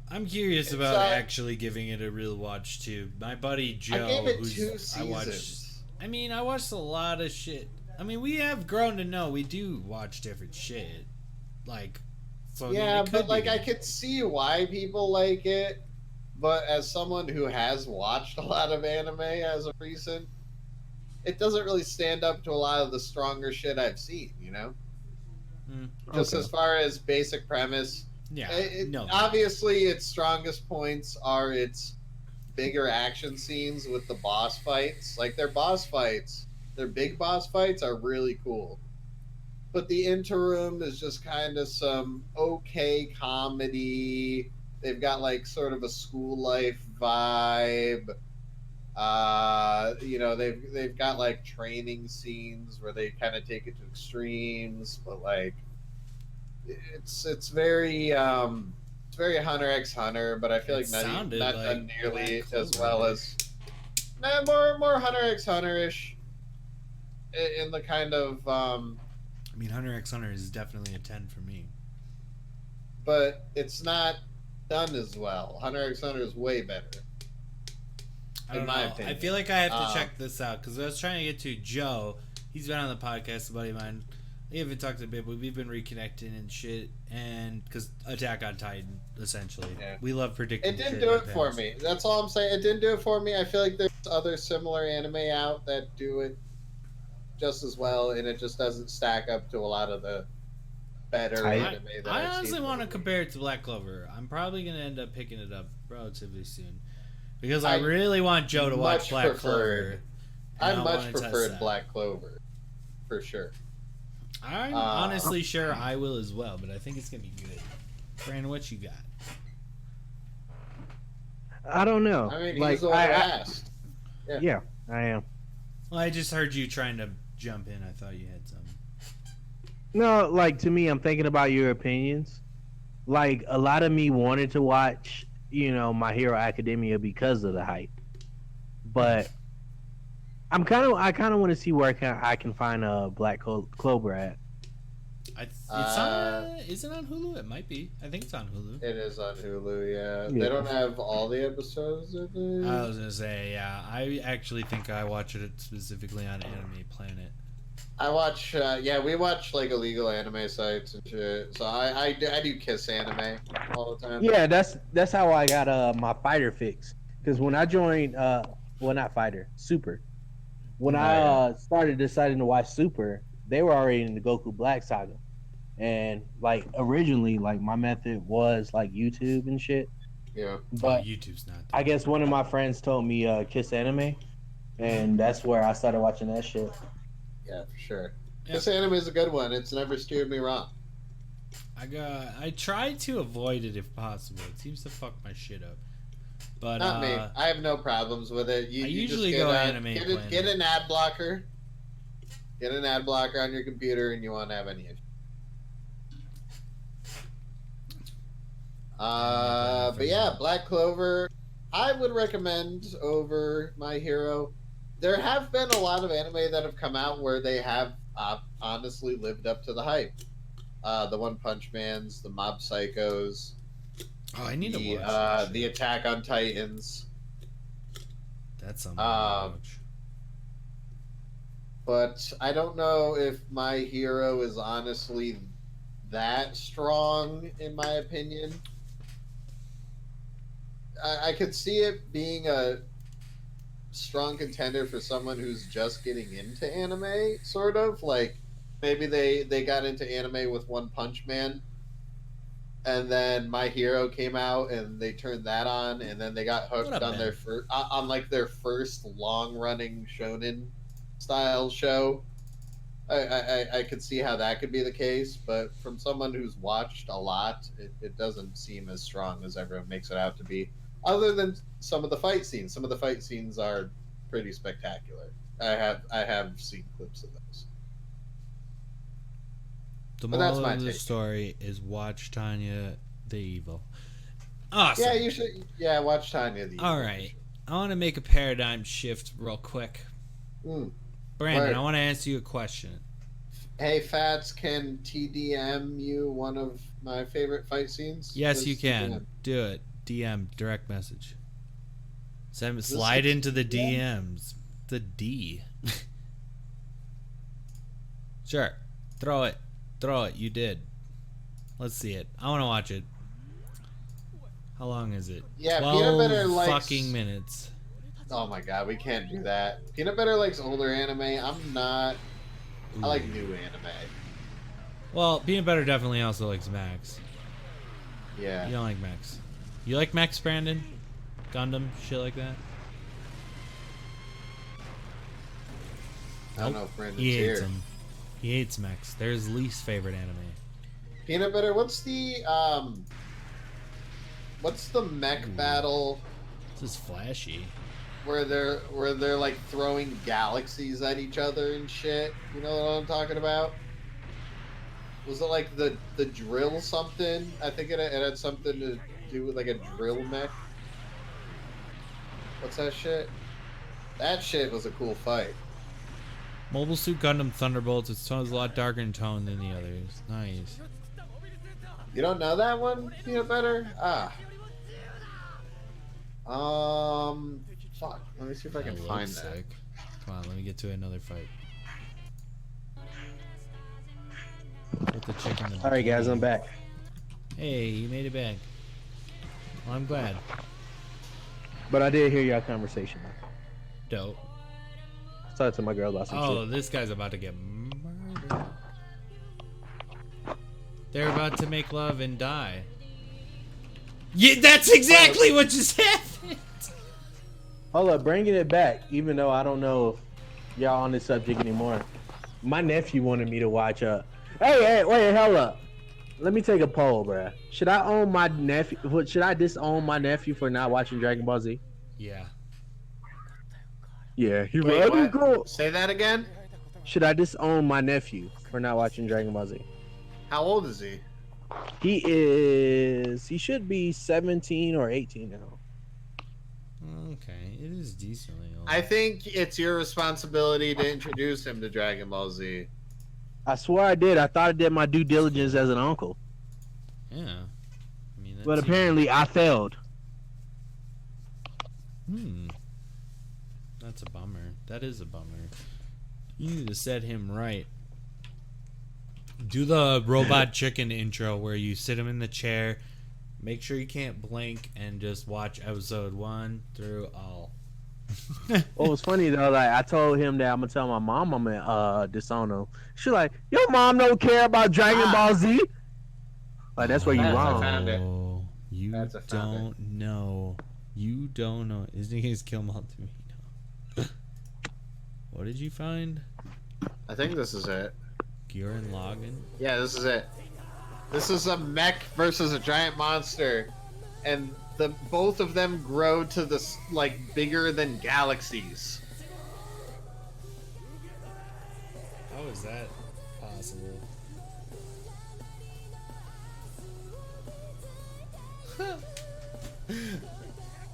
I'm curious about actually giving it a real watch too. My buddy Joe, I gave it 2 seasons. I watched a lot of shit. I mean, we have grown to know we do watch different shit. Like, so yeah, but like I could see why people like it. But as someone who has watched a lot of anime as of recent, it doesn't really stand up to a lot of the stronger shit I've seen, you know? Just as far as basic premise. Yeah. Obviously, its strongest points are its bigger action scenes with the boss fights. Like, their big boss fights are really cool. But the interim is just kind of some okay comedy. They've got like sort of a school life vibe. You know, they've got like training scenes where they kind of take it to extremes, but like it's very Hunter x Hunter, but I feel like not done nearly as well as more Hunter x Hunter-ish in the kind of I mean, Hunter x Hunter is definitely a 10 for me. But it's not done as well. Hunter x Hunter is way better. In my opinion. I feel like I have to check this out because I was trying to get to Joe. He's been on the podcast, a buddy of mine. We haven't talked a bit, but we've been reconnecting and shit. And because Attack on Titan, essentially, we love predicting. It didn't do it for me. That's all I'm saying. It didn't do it for me. I feel like there's other similar anime out that do it just as well, and it just doesn't stack up to a lot of the better anime that I honestly want to compare it to Black Clover. I'm probably going to end up picking it up relatively soon because I really want Joe to watch Black Clover. I much preferred Black Clover, for sure. I'm honestly sure I will as well, but I think it's going to be good. Brandon, what you got? I don't know. I mean, he's the one who asked. Yeah, I am. Well, I just heard you trying to jump in. I thought you had something. No, like, to me, I'm thinking about your opinions. Like, a lot of me wanted to watch, you know, My Hero Academia because of the hype. But I kind of want to see where I can find a Black Clover at. It's on. Is it on Hulu? It might be. I think it's on Hulu. It is on Hulu, yeah. Yeah. They don't have all the episodes, I think. I was gonna say, yeah. I actually think I watch it specifically on Anime Planet. I watch, we watch like illegal anime sites and shit. So I do Kiss Anime all the time. Yeah, that's how I got my fighter fix. Because when I joined, well, not fighter, Super. When I started deciding to watch Super, they were already in the Goku Black Saga, and like originally, like my method was like YouTube and shit. Yeah. But YouTube's not. I guess one of my friends told me Kiss Anime, and that's where I started watching that shit. Yeah, for sure. Yeah. Kiss Anime is a good one. It's never steered me wrong. I try to avoid it if possible. It seems to fuck my shit up. But Not me. I have no problems with it. You usually just go Anime get Planet. get an ad blocker. Get an ad blocker on your computer, and you won't have any issues. But yeah, Black Clover, I would recommend over My Hero. There have been a lot of anime that have come out where they have honestly lived up to the hype. The One Punch Mans, the Mob Psychos. Oh, I need to watch the Attack on Titans. That's something to watch. But I don't know if My Hero is honestly that strong, in my opinion. I could see it being a strong contender for someone who's just getting into anime, sort of. Like, maybe they got into anime with One Punch Man, and then My Hero came out, and they turned that on, and then they got hooked on their first long-running shonen style show. I could see how that could be the case, but from someone who's watched a lot, it doesn't seem as strong as everyone makes it out to be. Other than some of the fight scenes. Some of the fight scenes are pretty spectacular. I have seen clips of those. The But that's moral my of the take. story is watch Tanya the Evil. Awesome. Yeah, you should. Yeah, watch Tanya the Evil. All right. I want to make a paradigm shift real quick. Brandon, Word. I want to ask you a question. Hey, Fats, can TDM you one of my favorite fight scenes? Yes, Just you can. TDM. Do it. DM, direct message. this Slide a into the DM? DMs. The D. Sure. Throw it. Throw it. You did. Let's see it. I want to watch it. How long is it? Yeah, 12 Peanut Butter likes... fucking minutes. Oh my god, we can't do that. Peanut Butter likes older anime. I'm not. I like new anime. Well, Peanut Butter definitely also likes Max. Yeah. You don't like Max. You like Max, Brandon? Gundam? Shit like that? I don't know if Brandon's He hates here. him. He hates Max. They're his least favorite anime. Peanut Butter, what's the mech battle This is flashy. where they're like throwing galaxies at each other and shit? You know what I'm talking about? Was it like the drill something? I think it had something to do with like a drill mech. What's that shit? That shit was a cool fight. Mobile Suit Gundam Thunderbolts. Its tone is a lot darker in tone than the others. Nice. You don't know that one, Peanut Butter? Fuck. Let me see if I can That find looks that. sick. Come on, let me get to another fight. With the chicken. All right, guys, I'm back. Hey, you made it back. Well, I'm glad. But I did hear your conversation. Dope. Talk to my girl about some Oh, shit. this guy's about to get murdered. They're about to make love and die. Yeah, that's exactly what just happened. Hold up, bringing it back, even though I don't know if y'all on this subject anymore. My nephew wanted me to watch Hey, wait, hold up. Let me take a poll, bruh. Should I own my nephew? Should I disown my nephew for not watching Dragon Ball Z? Yeah. Yeah, he Wait, right. what? Say that again? Should I disown my nephew for not watching Dragon Ball Z? How old is he? He should be 17 or 18 now. Okay, it is decently old. I think it's your responsibility to introduce him to Dragon Ball Z. I swear I did. I thought I did my due diligence as an uncle, Yeah. I mean, but apparently I failed. That's a bummer. That is a bummer. You need to set him right. Do the robot chicken intro where you sit him in the chair, make sure you can't blink, and just watch episode 1 through all. What was funny though, like I told him that I'm gonna tell my mom I'm in Disono. She's like, your mom don't care about Dragon Ball Z. Like that's where you That's wrong. I found it. Oh, you That's a found don't know. You don't know. His name is Kill Maltamino. What did you find? I think this is it. Gurren Lagann? Yeah, this is it. This is a mech versus a giant monster, and both of them grow to this like bigger than galaxies. How is that possible?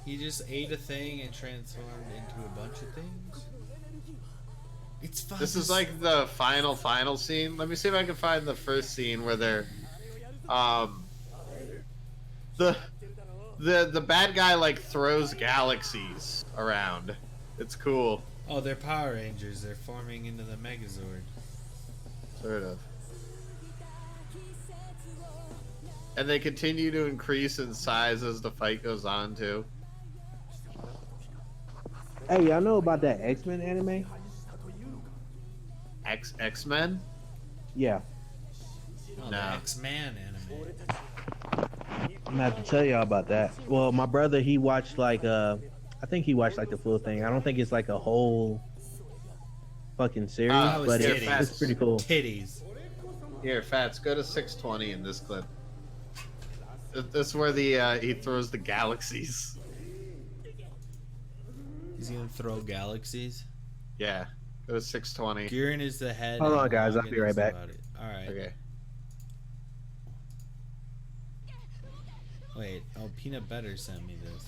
He just ate a thing and transformed into a bunch of things? It's fun. This is like the final scene. Let me see if I can find the first scene where they're the bad guy like throws galaxies around. It's cool. Oh, they're Power Rangers. They're forming into the Megazord. Sort of. And they continue to increase in size as the fight goes on too. Hey, y'all know about that X-Men anime? X-Men? Yeah, Oh, No. the X-Man anime. I'm gonna have to tell y'all about that. Well, my brother he watched like I think he watched like the full thing. I don't think it's like a whole fucking series, Oh, but it's it's pretty cool. Titties. Here, Fats, go to 620 in this clip. This is where he throws the galaxies. He's gonna throw galaxies. Yeah, go to 620. Gurren is the head. Hold on, and guys, I'll Lagann be right is back. about it. All right. Okay. Wait. Oh, Peanut Butter sent me this.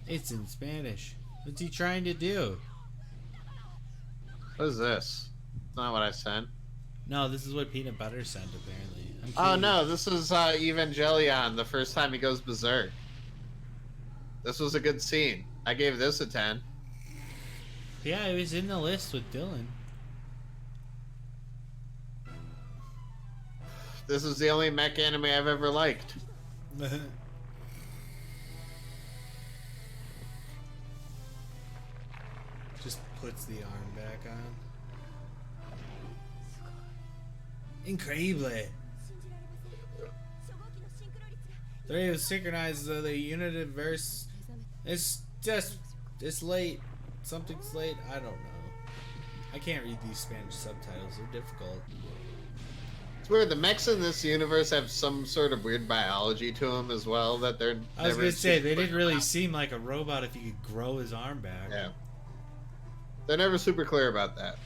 It's in Spanish. What's he trying to do? What is this? It's not what I sent. No, this is what Peanut Butter sent, apparently. I'm Oh kidding. no, this is Evangelion, the first time he goes berserk. This was a good scene. I gave this a 10. Yeah, it was in the list with Dylan. This is the only mech anime I've ever liked. Just puts the arm back on. Incredible. The rate of synchronized the universe. It's late. Something's late. I don't know. I can't read these Spanish subtitles. They're difficult. It's weird. The mechs in this universe have some sort of weird biology to them as well. That they're. I was never gonna say they super didn't clear really about. seem like a robot if he could grow his arm back. Yeah. They're never super clear about that.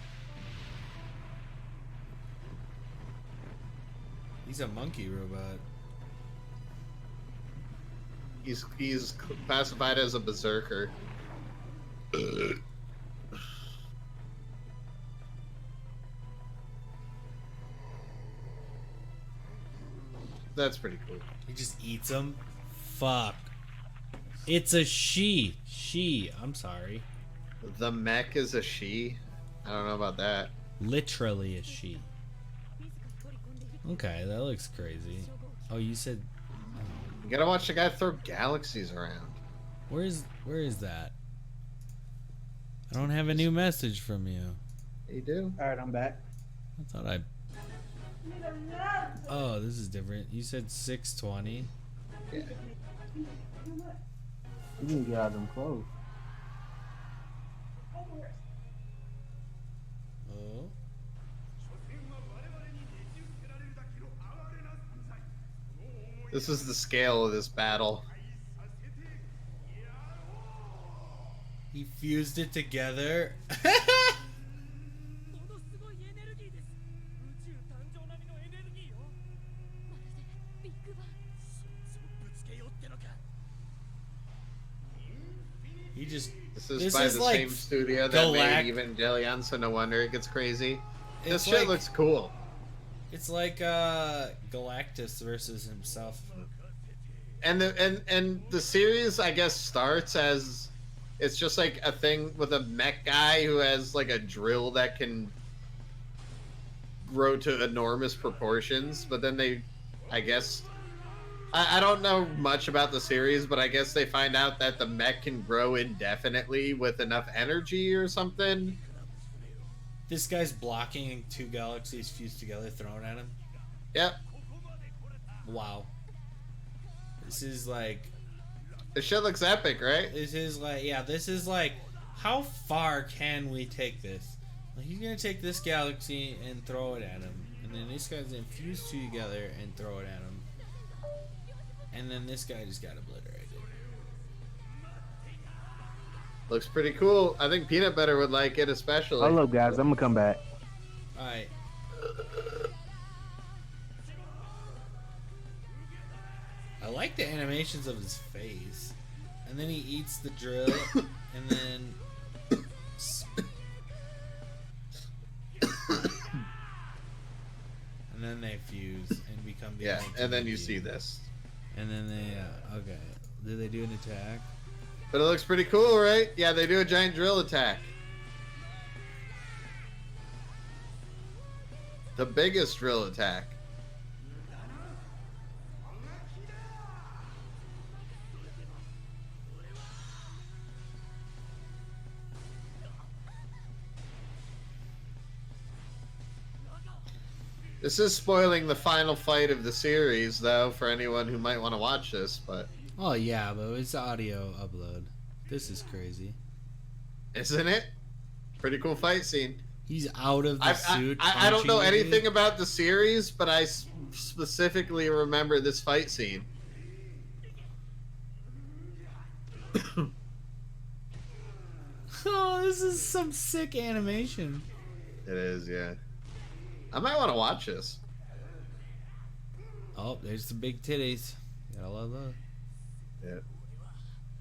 He's a monkey robot. He's classified as a berserker. That's pretty cool. He just eats them. Fuck. It's a she. She. I'm sorry. The mech is a she. I don't know about that. Literally a she. Okay, that looks crazy. Oh, you said. You gotta watch the guy throw galaxies around. Where is that? I don't have a new message from you. You do? All right, I'm back. I thought I. Oh, this is different. You said 620. Yeah. You need to get out of them clothes. Oh. This is the scale of this battle. He fused it together. just. This is This by is the like same studio that Galact- made Evangelion, so no wonder it gets crazy. This It's shit like- looks cool. It's like Galactus versus himself. And the series, I guess, starts as it's just like a thing with a mech guy who has like a drill that can grow to enormous proportions. But then they, I guess, I don't know much about the series, but I guess they find out that the mech can grow indefinitely with enough energy or something. This guy's blocking 2 galaxies fused together, thrown at him. Yep. Wow. This is like. This shit looks epic, right? This is like. Yeah, this is like. How far can we take this? Like, he's gonna take this galaxy and throw it at him. And then this guy's gonna fuse 2 together and throw it at him. And then this guy just got obliterated. Looks pretty cool. I think Peanut Butter would like it especially. Hold up, guys. I'm gonna come back. Alright. I like the animations of his face. And then he eats the drill, and then... and then they fuse and become the Yeah, ultimate and then you being. see this. And then they, okay. Did they do an attack? But it looks pretty cool, right? Yeah, they do a giant drill attack. The biggest drill attack. This is spoiling the final fight of the series, though, for anyone who might want to watch this, but... Oh, yeah, but it's audio upload. This is crazy. Isn't it? Pretty cool fight scene. He's out of the suit. I don't know punching anything you. about the series, but I specifically remember this fight scene. Oh, this is some sick animation. It is, yeah. I might want to watch this. Oh, there's the big titties. Gotta love those. Yeah.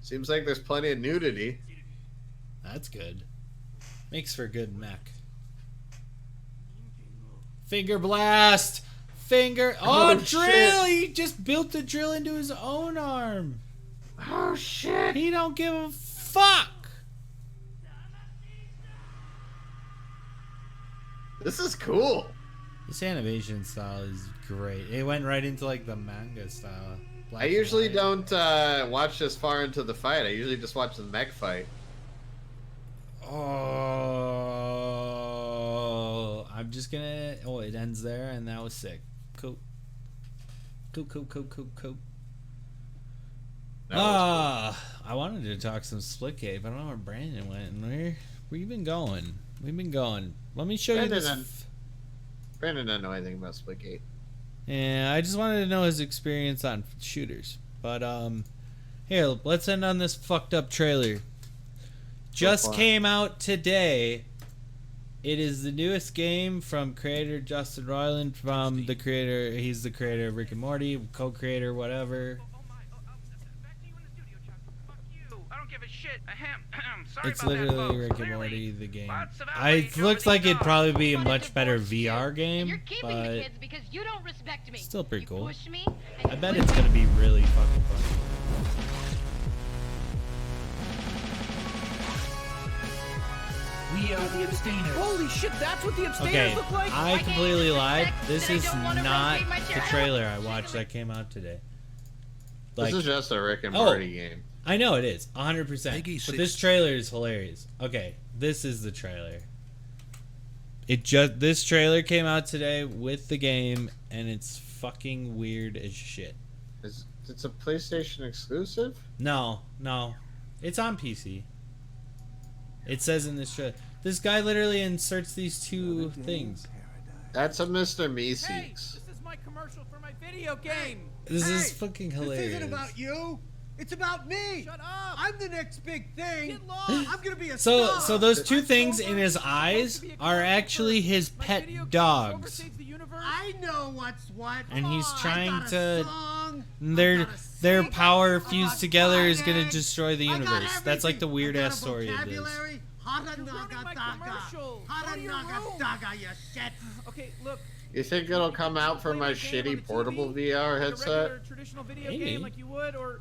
Seems like there's plenty of nudity. That's good. Makes for good mech. Finger blast! Finger... Oh, drill! shit. He just built the drill into his own arm. Oh, shit. He don't give a fuck! This is cool. This animation style is great. It went right into like the manga style. Black I and usually white. don't watch this far into the fight. I usually just watch the mech fight. Oh, I'm just gonna. Oh, it ends there, and that was sick. Cool. Cool. That was I wanted to talk some Splitgate, but I don't know where Brandon went. And where you been going? We've been going. Let me show you this. Brandon doesn't know anything about Splitgate. Yeah, I just wanted to know his experience on shooters. But here, let's end on this fucked up trailer. Just for it. came out today. It is the newest game from creator Justin Roiland, from the creator. He's the creator of Rick and Morty, co-creator, whatever. Back to you in the studio, Chuck. Fuck you. I don't give a shit. Ahem. Sorry It's about that, literally folks. Rick and Clearly, Morty, the game. lots of It outrage over looks these like it'd dogs. probably be a Wanted much to better force VR you. game, You're keeping the but kids because you don't respect me. still pretty You cool. push me, and I you bet push it's me. gonna be really fucking fun. We are the abstainers. Holy shit, that's what the abstainers Okay, look like? I completely lied. This that I is don't wanna not rotate my the chair. trailer I watched that came out today. Like, This is just a Rick and Oh. Morty game. I know it is, 100%. Peggy But this trailer is hilarious. Okay, this is the trailer. This trailer came out today with the game, and it's fucking weird as shit. It's a PlayStation exclusive? No, it's on PC. It says in this trailer. This guy literally inserts these two things. That's a Mr. Meeseeks. This is my commercial for my video game. This is fucking hilarious. This isn't about you. It's about me. Shut up. I'm the next big thing. Get lost. I'm gonna be a So star. those two things in his eyes are actually his pet dogs. universe. I know what's what. And he's I trying got a to. song, Their power fused together is gonna fighting. destroy the I got universe. That's like the everything. weird I got ass a story of this. vocabulary. You're ruining my commercial. Go to your room. Daga, you shit. Okay, look. You think it'll come out for my shitty portable VR headset? Regular, traditional video Maybe. game like you would, or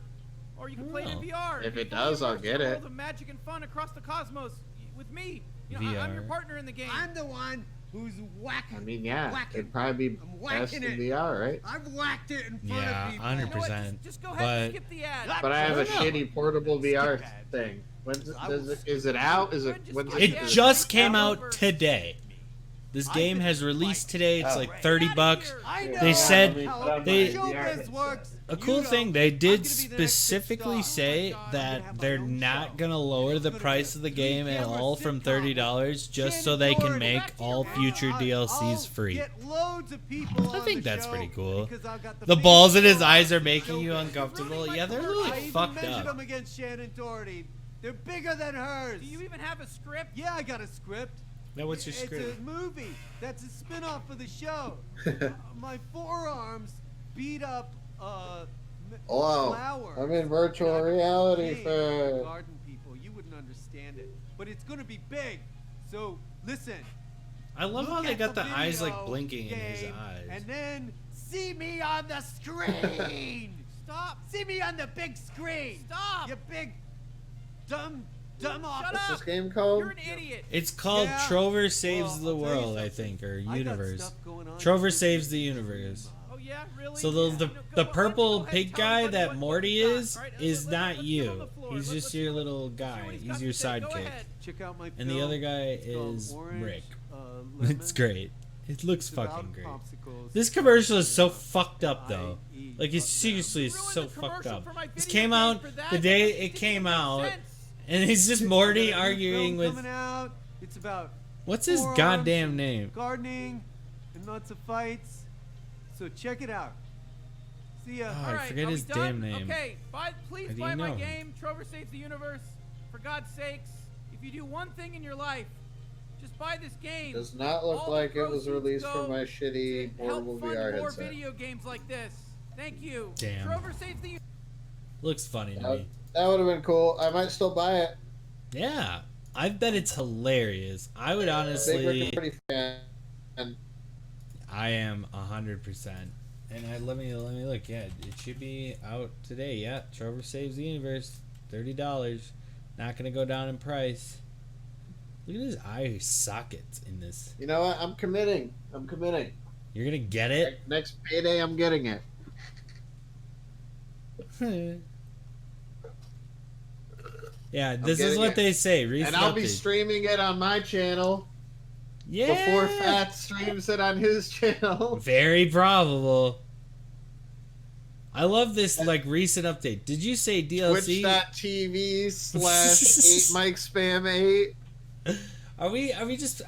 you can play it in VR. If You it can fully does, I'll immerse get the it. world of magic and fun across the cosmos with me. You know, I'm your VR. partner in the game. I'm the one who's whacking. I mean, yeah, whacking. it'd probably be I'm best whacking in it. VR, right? I've whacked it in front Yeah, of people. 100%. Just go ahead and But skip the ad. But I have a don't know. shitty portable VR thing. Is it out? When's It just came out today. This game has released today. It's like $30. I know They said how they- showbiz works. A cool thing, they did specifically say that they're not gonna lower the price of the game at all from $30 just so they can make all future DLCs free. I think that's pretty cool. The balls in his eyes are making you uncomfortable. Yeah, they're really fucked measured them up. against Shannon Doherty. They're bigger than hers. Do you even have a script? Yeah, I got a script. Now, what's your It's script? a movie. That's a spin-off of the show. My forearms beat up Wow, flower. I'm in virtual reality Hey, for. garden people, you wouldn't understand it, but it's gonna be big. So listen. I love how look they at got the eyes like video blinking in his game, eyes. and then see me on the screen. Stop. See me on the big screen. Stop. You big dumb off. Shut What's up. this game called? You're an idiot. It's called Yeah. Trover Saves Well, the I'll tell you World, I something. think, or I got Universe. stuff going on Trover here. Saves the Universe. Oh yeah, really? So the purple pig guy that Morty is not you. He's just your little guy. He's your sidekick. Check out my And the film. other guy It's called is Orange, Rick. Lemon. It's great. It looks It's about fucking great. popsicles. This commercial is so fucked up though. I eat Like it them. seriously is You ruined so the fucked commercial up. for my This video came game out for that the day because it didn't came make out, sense. and it's just I Morty got a new arguing film with coming out. It's about what's his forearms goddamn and name? gardening and lots of fights. So check it out. See ya. Oh, All I right, forget are we his done? damn name. Okay, please How do buy you my know? game, Trover Saves the Universe. For God's sakes, if you do one thing in your life, just buy this game. Does not look All the like it was proceeds released go for my to shitty portable help fund VR more headset. video games like this. Thank you. Damn. Trover Saves the Looks funny to That, me. that would have been cool. I might still buy it. Yeah, I bet it's hilarious. I would Big Rick honestly. and Morty fan. And I am 100%. And let me look. Yeah, it should be out today. Yeah, Trover Saves the Universe, $30. Not gonna go down in price. Look at his eye sockets in this. you know what? I'm committing. You're gonna get it. Next payday, I'm getting it. Yeah, this is getting what it. they say. Recent And I'll be update. streaming it on my channel Yeah. before Fat streams it on his channel. Very probable. I love this like recent update. Did you say DLC? Twitch.tv/8MicSpam8. Are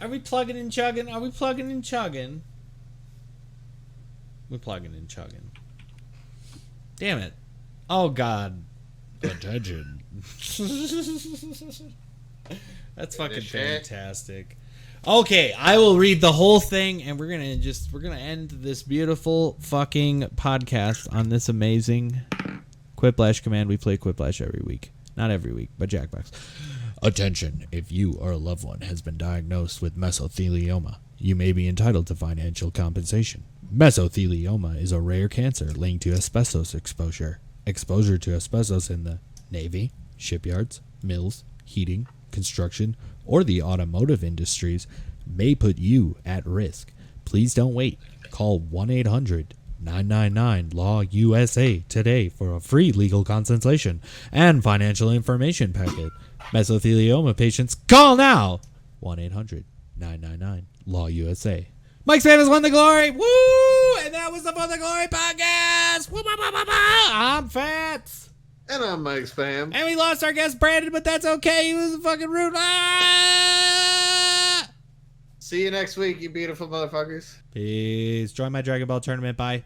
we plugging and chugging? Are we plugging and chugging? We're plugging and chugging. Damn it. Oh god. Attention. That's fucking Shit. fantastic. Okay, I will read the whole thing and we're gonna end this beautiful fucking podcast on this amazing Quiplash command. We play Quiplash every week. Not every week, but Jackbox. Attention, if you or a loved one has been diagnosed with mesothelioma, you may be entitled to financial compensation. Mesothelioma is a rare cancer linked to asbestos exposure. Exposure to asbestos in the Navy, shipyards, mills, heating, construction, or the automotive industries may put you at risk. Please don't wait. Call 1-800-999-LAW-USA today for a free legal consultation and financial information packet. Mesothelioma patients, call now! 1-800-999-LAW-USA. MicSpam has won the glory! Woo! And that was the For the Glory podcast! Woo, bah, bah, bah, bah. I'm Fats! And I'm MicSpam. And we lost our guest Brandon, but that's okay. He was a fucking rude. Ah! See you next week, you beautiful motherfuckers. Peace. Join my Dragon Ball tournament. Bye.